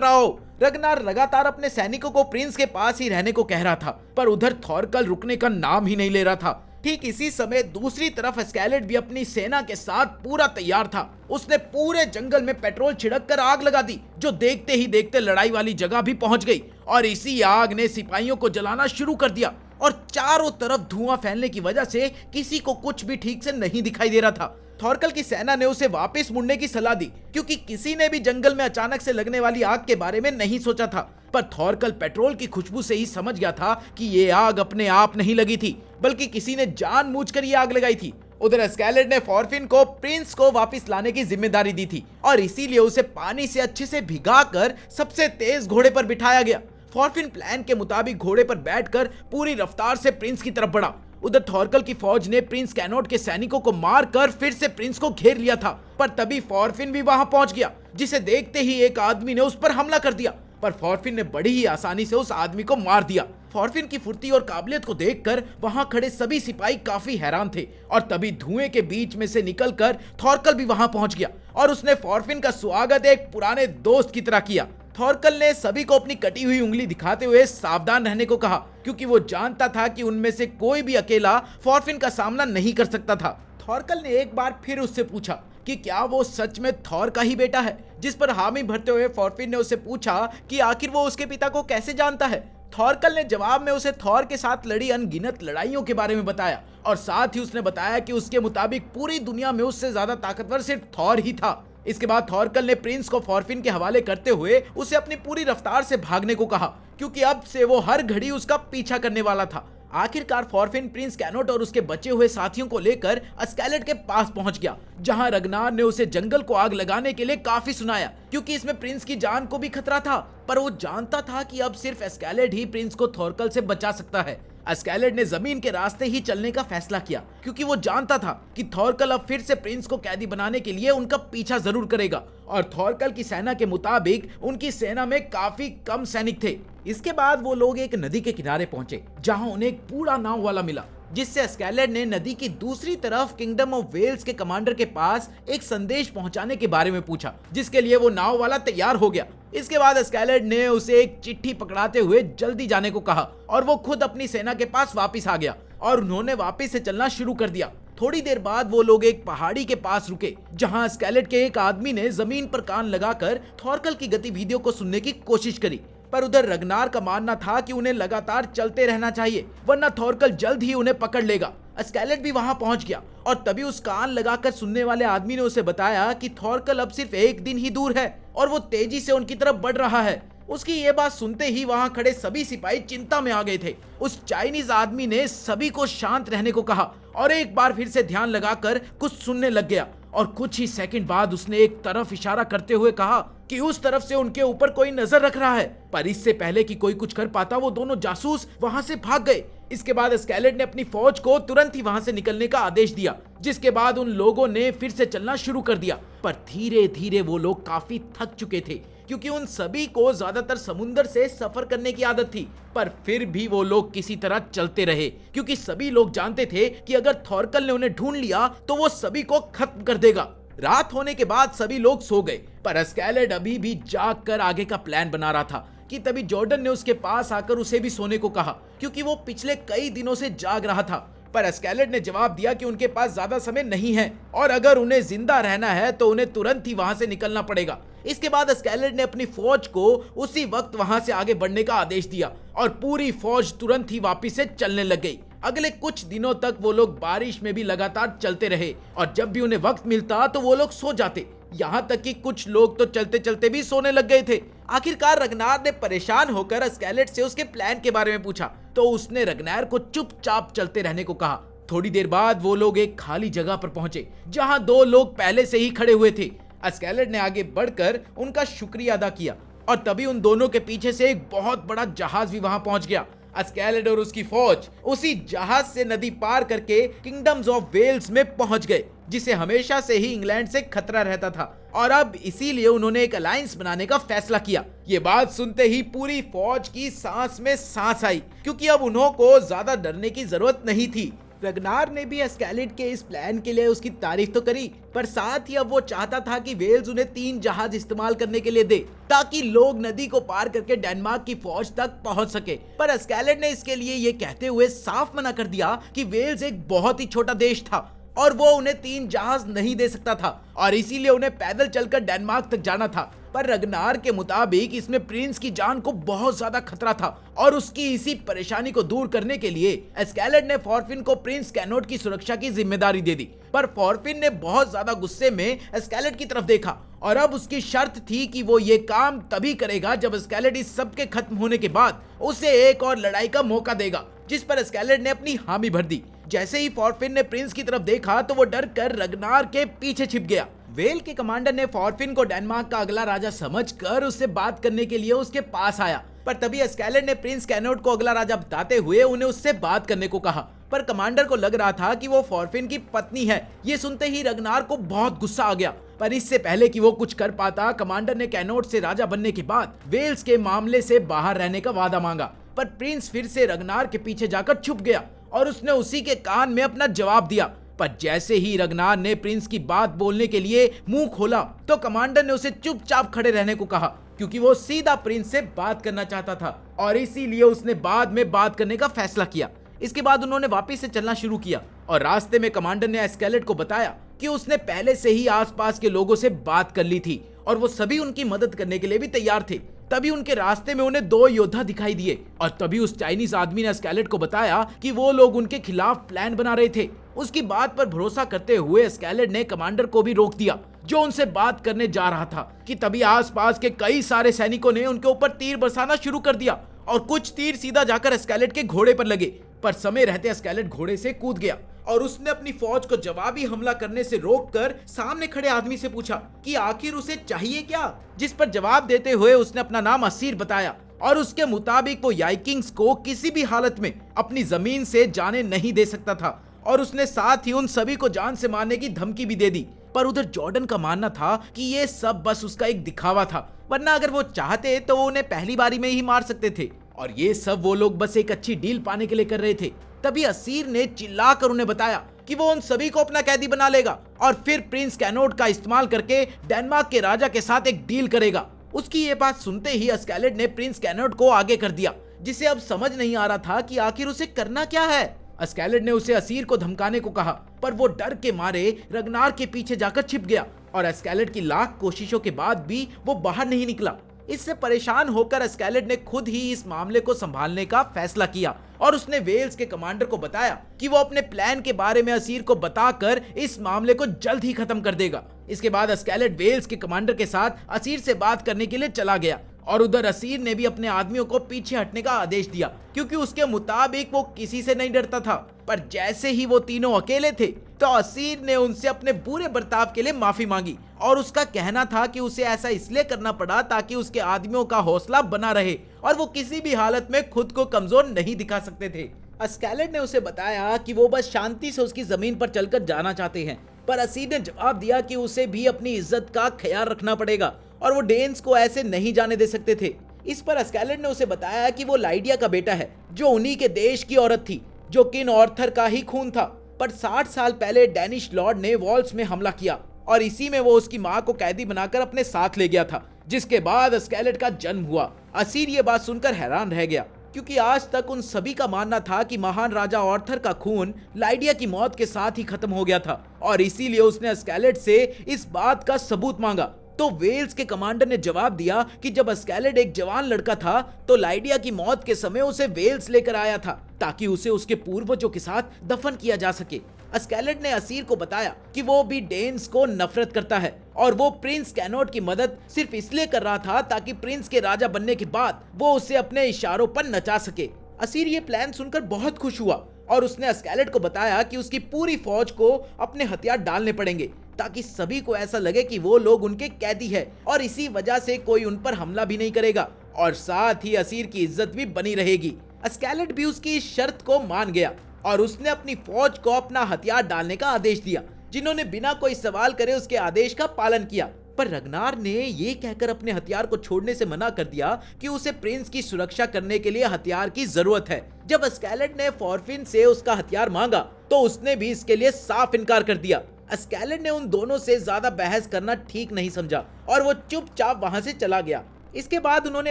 A: रहा हो। रगनार लगातार अपने सैनिकों को प्रिंस के पास ही रहने को कह रहा था, पर उधर थॉरकल रुकने का नाम ही नहीं ले रहा था। ठीक इसी समय दूसरी तरफ एस्केलेड भी अपनी सेना के साथ पूरा तैयार था। उसने पूरे जंगल में पेट्रोल छिड़क कर आग लगा दी, जो देखते ही देखते लड़ाई वाली जगह भी पहुंच गई। और इसी आग ने सिपाहियों को जलाना शुरू कर दिया और चारों तरफ धुआं फैलने की वजह से किसी को कुछ भी ठीक से नहीं दिखाई दे रहा था। थॉरकल की सेना ने उसे वापस मुड़ने की सलाह दी, क्योंकि किसी ने भी जंगल में अचानक से लगने वाली आग के बारे में नहीं सोचा था। पर थॉरकल पेट्रोल की खुशबू से ही समझ गया था कि ये आग अपने आप नहीं लगी थी, बल्कि किसी ने जानबूझकर ये आग लगाई थी। उधर एस्केलेड ने फॉरफिन को प्रिंस को वापस लाने की जिम्मेदारी दी थी, और इसीलिए उसे पानी से अच्छे से भिगाकर सबसे तेज घोड़े पर बिठाया गया। फॉरफिन प्लान के मुताबिक घोड़े पर बैठकर पूरी रफ्तार से प्रिंस की तरफ बढ़ा। उधर थॉरकल की फौज ने प्रिंस कैनोट के सैनिकों को मारकर फिर से प्रिंस को घेर लिया था। पर तभी फॉरफिन भी वहां पहुंच गया, जिसे देखते ही एक आदमी ने उस पर हमला कर दिया। पर फॉरफिन ने बड़ी ही आसानी से उस आदमी को मार दिया। फॉरफिन की फुर्ती और काबिलियत को देखकर वहां खड़े सभी सिपाही काफी हैरान थे। और तभी धुएं के बीच में से निकलकर थॉरकल भी वहां पहुंच गया और उसने फॉरफिन का स्वागत एक पुराने दोस्त की तरह किया। थॉरकल ने सभी को अपनी कटी हुई उंगली दिखाते हुए सावधान रहने को कहा, क्योंकि वो जानता था कि उनमें से कोई भी अकेला फॉरफिन का सामना नहीं कर सकता था। थॉरकल ने एक बार फिर उससे पूछा कि क्या वो सच में थॉर का ही बेटा है, जिस पर हामी भरते हुए फॉरफिन ने उससे पूछा कि आखिर वो उसके पिता को कैसे जानता है। थॉरकल ने जवाब में उसे थॉर के साथ लड़ी अनगिनत लड़ाइयों के बारे में बताया, और साथ ही उसने बताया कि उसके मुताबिक पूरी दुनिया में उससे ज्यादा ताकतवर सिर्फ थॉर ही था। इसके बाद थॉरकल ने प्रिंस को फॉरफिन के हवाले करते हुए उसे अपनी पूरी रफ्तार से भागने को कहा, क्योंकि अब से वो हर घड़ी उसका पीछा करने वाला था। आखिरकार फॉरफिन प्रिंस कैनोट और उसके बचे हुए साथियों को लेकर एस्केलेड के पास पहुंच गया, जहां रगनार ने उसे जंगल को आग लगाने के लिए काफी सुनाया, क्योंकि इसमें प्रिंस की जान को भी खतरा था। पर वो जानता था कि अब सिर्फ एस्केलेड ही प्रिंस को थॉरकल से बचा सकता है। एस्केलेड ने जमीन के रास्ते ही चलने का फैसला किया, क्योंकि वो जानता था कि थॉरकल अब फिर से प्रिंस को कैदी बनाने के लिए उनका पीछा जरूर करेगा। और थॉरकल की सेना के मुताबिक उनकी सेना में काफी कम सैनिक थे। इसके बाद वो लोग एक नदी के किनारे पहुंचे, जहां उन्हें एक बूढ़ा नाव वाला मिला, जिससे एस्केलेड ने नदी की दूसरी तरफ किंगडम ऑफ वेल्स के कमांडर के पास एक संदेश पहुंचाने के बारे में पूछा, जिसके लिए वो नाव वाला तैयार हो गया। इसके बाद एस्केलेड ने उसे एक चिट्ठी पकड़ाते हुए जल्दी जाने को कहा, और वो खुद अपनी सेना के पास वापस आ गया और उन्होंने वापस से चलना शुरू कर दिया। थोड़ी देर बाद वो लोग एक पहाड़ी के पास रुके, जहां एस्केलेड के एक आदमी ने जमीन पर कान लगाकर थॉरकल की गतिविधियों को सुनने की कोशिश करी। पर उधर रगनार का मानना था कि उन्हें लगातार चलते रहना चाहिए, वरना थॉरकल जल्द ही उन्हें पकड़ लेगा। एस्केलेड भी वहां पहुंच गया, और तभी उस कान लगाकर सुनने वाले आदमी ने उसे बताया कि थॉरकल अब सिर्फ एक दिन ही दूर है और वो तेजी से उनकी तरफ बढ़ रहा है। उसकी ये बात सुनते ही वहां खड़े सभी सिपाही चिंता में आ गए थे। उस चाइनीज आदमी ने सभी को शांत रहने को कहा और एक बार फिर से ध्यान लगाकर कुछ सुनने लग गया, और कुछ ही सेकंड बाद उसने एक तरफ इशारा करते हुए कहा कि उस तरफ से उनके ऊपर कोई नजर रख रहा है। पर इससे पहले कि कोई कुछ कर पाता, वो दोनों जासूस वहां से भाग गए। इसके बाद एस्केलेड ने अपनी फौज को तुरंत ही वहां से निकलने का आदेश दिया, जिसके बाद उन लोगों ने फिर से चलना शुरू कर दिया। पर धीरे धीरे वो लोग काफी थक चुके थे, क्योंकि उन सभी को ज्यादातर समुद्र से सफर करने की आदत थी। पर फिर भी वो लोग किसी तरह चलते रहे, क्योंकि सभी लोग जानते थे कि अगर थॉरकल ने उन्हें ढूंढ लिया तो वो सभी को खत्म कर देगा। रात होने के बाद सभी लोग सो गए, पर एस्केलेड अभी भी जाग कर आगे का प्लान बना रहा था कि तभी जॉर्डन ने उसके पास आकर उसे भी सोने को कहा, क्योंकि वो पिछले कई दिनों से जाग रहा था। पर एस्केलेड ने जवाब दिया कि उनके पास ज्यादा समय नहीं है, और अगर उन्हें जिंदा रहना है तो उन्हें तुरंत ही वहां से निकलना पड़ेगा। इसके बाद एस्केलेड ने अपनी फौज को उसी वक्त वहां से आगे बढ़ने का आदेश दिया, और पूरी फौज तुरंत ही वापस से चलने लग गई। अगले कुछ दिनों तक वो लोग बारिश में भी लगातार चलते रहे, और जब भी उन्हें वक्त मिलता तो वो लोग सो जाते। यहाँ तक कि कुछ लोग तो चलते चलते भी सोने लग गए थे। आखिरकार रगनार ने परेशान होकर स्केलेट से उसके प्लान के बारे में पूछा, तो उसने रगनार को चुपचाप चलते रहने को कहा। थोड़ी देर बाद वो लोग एक खाली जगह पर पहुंचे जहां दो लोग पहले से ही खड़े हुए थे। स्केलेट ने आगे बढ़कर उनका शुक्रिया अदा किया और तभी उन दोनों के पीछे से एक बहुत बड़ा जहाज भी वहां पहुंच गया। स्केलेट और उसकी फौज उसी जहाज से नदी पार करके किंगडम्स ऑफ वेल्स में पहुंच गए, जिसे हमेशा से ही इंग्लैंड से खतरा रहता था और अब इसीलिए उन्होंने एक अलायंस बनाने का फैसला किया। ये बात सुनते ही पूरी फौज की सांस में सांस आई, क्योंकि अब उन्हों को ज्यादा डरने की जरूरत नहीं थी। रगनार ने भी स्केलेट के इस प्लान के लिए उसकी तारीफ तो करी, पर साथ ही अब वो चाहता था कि वेल्स उन्हें 3 जहाज इस्तेमाल करने के लिए दे, ताकि लोग नदी को पार करके डेनमार्क की फौज तक पहुंच सके। पर स्केलेट ने इसके लिए ये कहते हुए साफ मना कर दिया कि वेल्स एक बहुत ही छोटा देश था और वो उन्हें 3 जहाज नहीं दे सकता था और इसीलिए उन्हें पैदल चलकर डेनमार्क तक जाना था। पर रगनार के मुताबिक इसमें प्रिंस की जान को बहुत ज्यादा खतरा था और उसकी इसी परेशानी को दूर करने के लिए स्केलेट ने फॉरफिन को प्रिंस कैनोट की सुरक्षा की जिम्मेदारी दे दी। पर फॉरफिन ने बहुत ज्यादा गुस्से में स्केलेट की तरफ देखा और अब उसकी शर्त थी कि वो ये काम तभी करेगा जब स्केलेट इस सब के खत्म होने के बाद उसे एक और लड़ाई का मौका देगा, जिस पर स्केलेट ने अपनी हामी भर दी। जैसे ही फॉरफिन ने प्रिंस की तरफ देखा तो वो डर कर रगनार के पीछे छिप गया। वेल के कमांडर ने फॉरफिन को डेनमार्क का अगला राजा समझकर उससे बात करने के लिए उसके पास आया, पर तभी स्केलेट ने प्रिंस कैनोट को अगला राजा बताते हुए उन्हें उससे बात करने को कहा। पर कमांडर को लग रहा था कि वो फॉरफिन की पत्नी है। ये सुनते ही रगनार को बहुत गुस्सा आ गया, पर इससे पहले कि वो कुछ कर पाता, कमांडर ने कैनोट से राजा बनने के बाद वेल्स के मामले से बाहर रहने का वादा मांगा। पर प्रिंस फिर से रगनार के पीछे जाकर छुप गया और उसने उसी के कान में अपना जवाब दिया। पर जैसे ही रगनार ने प्रिंस की बात बोलने के लिए मुंह खोला तो कमांडर ने उसे चुपचाप खड़े रहने को कहा, क्योंकि वो सीधा प्रिंस से बात करना चाहता था और इसीलिए उसने बाद में बात करने का फैसला किया। इसके बाद उन्होंने वापस से चलना शुरू किया और रास्ते में कमांडर ने स्केलेट को बताया कि उसने पहले से ही आसपास के लोगों से बात कर ली थी और वो सभी उनकी मदद करने के लिए भी तैयार थे। तभी उनके रास्ते में उन्हें 2 योद्धा दिखाई दिए और तभी उस चाइनीज आदमी ने स्केलेट को बताया कि वो लोग उनके खिलाफ प्लान बना रहे थे। उसकी बात पर भरोसा करते हुए स्केलेट ने कमांडर को भी रोक दिया जो उनसे बात करने जा रहा था कि तभी आसपास के कई सारे सैनिकों ने उनके ऊपर तीर बरसाना शुरू कर दिया और कुछ तीर सीधा जाकर स्केलेट के घोड़े पर लगे। पर समय रहते स्केलेट घोड़े से कूद गया और उसने अपनी फौज को जवाबी हमला करने से रोककर सामने खड़े आदमी से पूछा कि आखिर उसे चाहिए क्या, जिस पर जवाब देते हुए उसने अपना नाम असीर बताया और उसके मुताबिक वो याइकिंग्स को किसी भी हालत में अपनी जमीन से जाने नहीं दे सकता था और उसने साथ ही उन सभी को जान से मारने की धमकी भी दे दी। पर उधर जॉर्डन का मानना था कि ये सब बस उसका एक दिखावा था, वरना अगर वो चाहते तो वो उन्हें पहली बारी में ही मार सकते थे और ये सब वो लोग बस एक अच्छी डील पाने के लिए कर रहे थे। तभी असीर ने चिल्लाकर उन्हें बताया कि वो उन सभी को अपना कैदी बना लेगा और फिर प्रिंस कैनोट का इस्तेमाल करके डेनमार्क के राजा के साथ एक डील करेगा। उसकी ये बात सुनते ही स्केलेट ने प्रिंस कैनोट को आगे कर दिया, जिसे अब समझ नहीं आ रहा था कि आखिर उसे करना क्या है। स्केलेट ने उसे असीर को धमकाने को कहा, पर वो डर के मारे रगनार के पीछे जाकर छिप गया और स्केलेट की लाख कोशिशों के बाद भी वो बाहर नहीं निकला। इससे परेशान होकर स्केलेट ने खुद ही इस मामले को संभालने का फैसला किया और उसने वेल्स के कमांडर को बताया कि वो अपने प्लान के बारे में असीर को बताकर इस मामले को जल्द ही खत्म कर देगा। इसके बाद स्केलेट वेल्स के कमांडर के साथ असीर से बात करने के लिए चला गया और उधर असीर ने भी अपने आदमियों को पीछे हटने का आदेश दिया, क्योंकि उसके मुताबिक वो किसी से नहीं डरता था। पर जैसे ही वो तीनों अकेले थे तो असीर ने उनसे अपने बुरे बर्ताव के लिए माफी मांगी और उसका कहना था कि उसे ऐसा इसलिए करना पड़ा ताकि उसके आदमियों का हौसला बना रहे और वो किसी भी हालत में खुद को कमजोर नहीं दिखा सकते थे। स्केलेट ने उसे बताया कि वो बस शांति से उसकी जमीन पर चलकर जाना चाहते हैं, पर असीर ने जवाब दिया कि उसे भी अपनी इज्जत का ख्याल रखना पड़ेगा और वो डेन्स को ऐसे नहीं जाने दे सकते थे। इस पर स्केलेट ने उसे बताया कि वो लाइडिया का बेटा है जो उन्हीं के देश की औरत थी, जो किन ऑर्थर का ही खून था। पर 60 साल पहले डैनिश लॉर्ड ने वॉल्स में हमला किया और इसी में वो उसकी मां को कैदी बनाकर अपने साथ ले गया था, जिसके बाद स्केलेट का जन्म हुआ। असीर ये बात सुनकर हैरान रह गया, क्योंकि आज तक उन सभी का मानना था कि महान राजा ऑर्थर का खून लाइडिया की मौत के साथ ही खत्म हो गया था और इसीलिए उसने स्केलेट से इस बात का सबूत मांगा। तो वेल्स के कमांडर ने जवाब दिया कि जब स्केलेट एक जवान लड़का था तो लाइडिया की मौत के समय उसे वेल्स लेकर आया था ताकि उसे उसके पूर्वजों के साथ दफन किया जा सके। स्केलेट ने असीर को बताया कि वो भी डेन्स को नफरत करता है और वो प्रिंस कैनोट की मदद सिर्फ इसलिए कर रहा था ताकि प्रिंस के राजा बनने के बाद वो उसे अपने इशारों पर नचा सके। असीर ये प्लान सुनकर बहुत खुश हुआ और उसने स्केलेट को बताया कि उसकी पूरी फौज को अपने हथियार डालने पड़ेंगे ताकि सभी को ऐसा लगे कि वो लोग उनके कैदी है और इसी वजह से कोई उन पर हमला भी नहीं करेगा और साथ ही असीर की इज्जत भी बनी रहेगी। स्केलेट भी उसकी इस शर्त को मान गया और उसने अपनी फौज को अपना हथियार डालने का आदेश दिया, जिन्होंने बिना कोई सवाल करे उसके आदेश का पालन किया। पर रगनार ने ये कहकर अपने हथियार को छोड़ने से मना कर दिया कि उसे प्रिंस की सुरक्षा करने के लिए हथियार की जरूरत है। जब स्केलेट ने फॉर्फिन से उसका हथियार मांगा तो उसने भी इसके लिए साफ इनकार कर दिया। स्केलेट ने उन दोनों से ज्यादा बहस करना ठीक नहीं समझा और वो चुपचाप वहां से चला गया। इसके बाद उन्होंने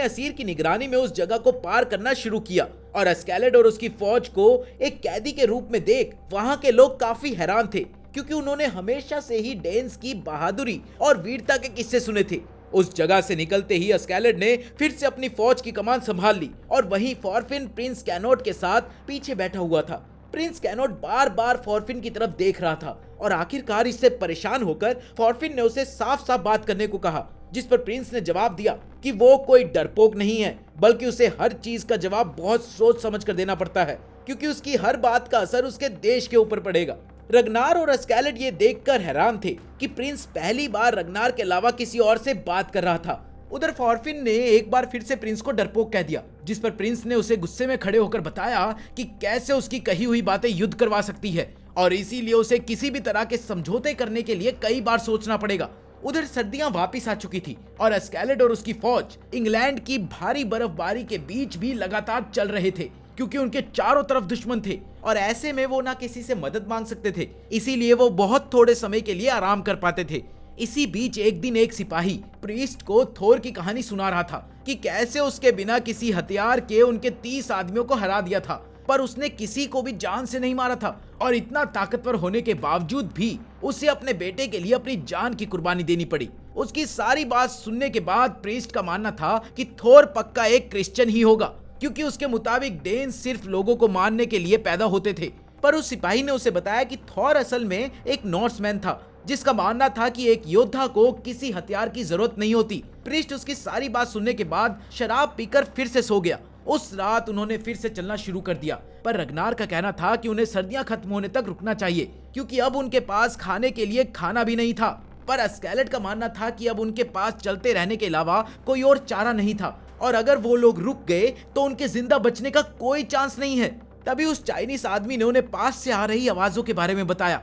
A: असीर की निगरानी में उस जगह को पार करना शुरू किया और स्केलेट और उसकी फौज को एक कैदी के रूप में देख वहां के लोग काफी हैरान थे, क्योंकि उन्होंने हमेशा से ही डेन्स की बहादुरी और वीरता के किस्से सुने थे। उस जगह से निकलते ही स्केलेट ने फिर से अपनी फौज की कमान संभाल ली और वहीं फॉर्फिन प्रिंस कैनोट के साथ पीछे बैठा हुआ था। प्रिंस कैनोट बार बार फॉर्फिन की तरफ देख रहा था और आखिरकार इससे परेशान होकर फॉर्फिन ने उसे साफ साफ बात करने को कहा, जिस पर प्रिंस ने जवाब दिया कि वो कोई डरपोक नहीं है, बल्कि उसे हर चीज का जवाब बहुत सोच समझ कर देना पड़ता है, क्योंकि उसकी हर बात का असर उसके देश के ऊपर पड़ेगा। रगनार और स्केलेट ये देखकर हैरान थे कि प्रिंस पहली बार रगनार के अलावा किसी और से बात कर रहा था। उधर फॉर्फिन ने एक बार फिर से प्रिंस को डरपोक कह दिया, जिस पर प्रिंस ने उसे गुस्से में खड़े होकर बताया कि कैसे उसकी कही हुई बातें युद्ध करवा सकती है और इसीलिए उसे किसी भी तरह के समझौते करने के लिए कई बार सोचना पड़ेगा। उधर सर्दियां वापिस आ चुकी थी और स्केलेट और उसकी फौज इंग्लैंड की भारी बर्फबारी के बीच भी लगातार चल रहे थे, क्योंकि उनके चारों तरफ दुश्मन थे और ऐसे में वो ना किसी से मदद मांग सकते थे, इसीलिए वो बहुत थोड़े समय के लिए आराम कर पाते थे। इसी बीच एक दिन एक सिपाही प्रीस्ट को थोर की कहानी सुना रहा था कि कैसे उसके बिना किसी हथियार के उनके 30 आदमियों को हरा दिया था, पर उसने किसी को भी जान से नहीं मारा था और इतना ताकतवर होने के बावजूद भी उसे अपने बेटे के लिए अपनी जान की कुर्बानी देनी पड़ी। उसकी सारी बात सुनने के बाद प्रीस्ट का मानना था कि थोर पक्का एक क्रिश्चियन ही होगा, क्योंकि उसके मुताबिक डेन्स सिर्फ लोगों को मारने के लिए पैदा होते थे। पर उस सिपाही ने उसे बताया कि थोर असल में एक नॉर्समैन था, जिसका मानना था कि एक योद्धा को किसी हथियार की जरूरत नहीं होती। प्रीस्ट उसकी सारी बात सुनने के बाद शराब पीकर फिर से सो गया। उस रात उन्होंने फिर से चलना शुरू कर दिया, पर रगनार का कहना था कि उन्हें सर्दियां खत्म होने तक रुकना चाहिए, क्योंकि अब उनके पास खाने के लिए खाना भी नहीं था। पर स्केलेट का मानना था कि अब उनके पास चलते रहने के अलावा कोई और चारा नहीं था और अगर वो लोग रुक गए तो उनके जिंदा बचने का कोई चांस नहीं है। तभी उस चाइनीस आदमी ने उन्हें पास से आ रही आवाजों के बारे में बताया।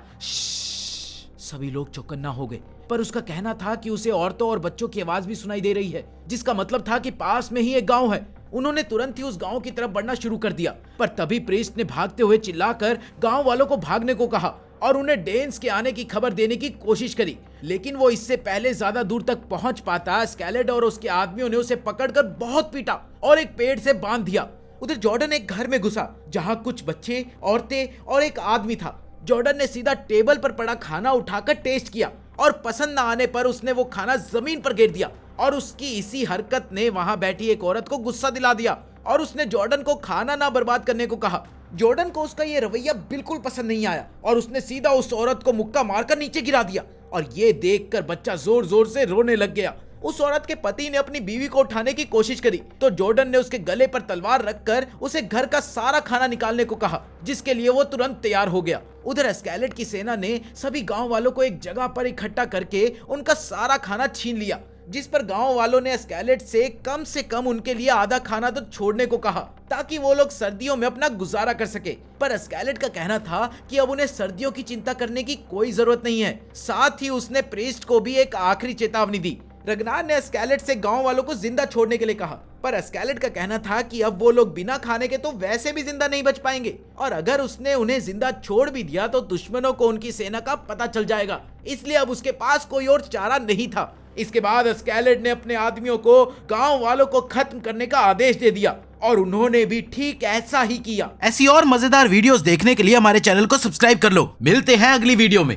A: सभी लोग चौकन्ना हो गए, पर उसका कहना था कि उसे औरतों और बच्चों की आवाज भी सुनाई दे रही है, जिसका मतलब था कि पास में ही एक गांव है। उन्होंने तुरंत ही उस गांव की तरफ बढ़ना शुरू कर दिया, पर तभी प्रीस्ट ने भागते हुए चिल्लाकर गांव वालों को भागने को कहा और उन्हें डेन्स के आने की खबर देने की कोशिश करी, लेकिन वो इससे पहले ज्यादा दूर तक पहुंच पाता स्केलेट और उसके आदमियों ने उसे पकड़कर बहुत पीटा और एक पेड़ से बांध दिया। उधर जॉर्डन एक घर में घुसा जहां कुछ बच्चे, औरतें और एक आदमी था। जॉर्डन ने सीधा टेबल पर पड़ा खाना उठाकर टेस्ट किया और पसंद न आने पर उसने वो खाना जमीन पर गिर दिया और उसकी इसी हरकत ने वहां बैठी एक औरत को गुस्सा दिला दिया और उसने जॉर्डन को खाना ना बर्बाद करने को कहा। जॉर्डन को उसका ये रवैया बिल्कुल पसंद नहीं आया और उसने सीधा उस औरत को मुक्का मारकर नीचे गिरा दिया और ये देखकर बच्चा जोर जोर से रोने लग गया। उस औरत के पति ने अपनी बीवी को उठाने की कोशिश करी तो जॉर्डन ने उसके गले पर तलवार रखकर उसे घर का सारा खाना निकालने को कहा, जिसके लिए वो तुरंत तैयार हो गया। उधर स्केलेट की सेना ने सभी गांव वालों को एक जगह पर इकट्ठा करके उनका सारा खाना छीन लिया, जिस पर गांव वालों ने स्केलेट से कम उनके लिए आधा खाना तो छोड़ने को कहा ताकि वो लोग सर्दियों में अपना गुजारा कर सके। पर स्केलेट का कहना था कि अब उन्हें सर्दियों की चिंता करने की कोई जरूरत नहीं है। साथ ही उसने प्रीस्ट को भी एक आखिरी चेतावनी दी। रगनार ने स्केलेट से गांव वालों को जिंदा छोड़ने के लिए कहा, पर स्केलेट का कहना था कि अब वो लोग बिना खाने के तो वैसे भी जिंदा नहीं बच पाएंगे और अगर उसने उन्हें जिंदा छोड़ भी दिया तो दुश्मनों को उनकी सेना का पता चल जाएगा, इसलिए अब उसके पास कोई और चारा नहीं था। इसके बाद स्केलेट ने अपने आदमियों को गांव वालों को खत्म करने का आदेश दे दिया और उन्होंने भी ठीक ऐसा ही किया।
B: ऐसी और मजेदार वीडियोस देखने के लिए हमारे चैनल को सब्सक्राइब कर लो। मिलते हैं अगली वीडियो में।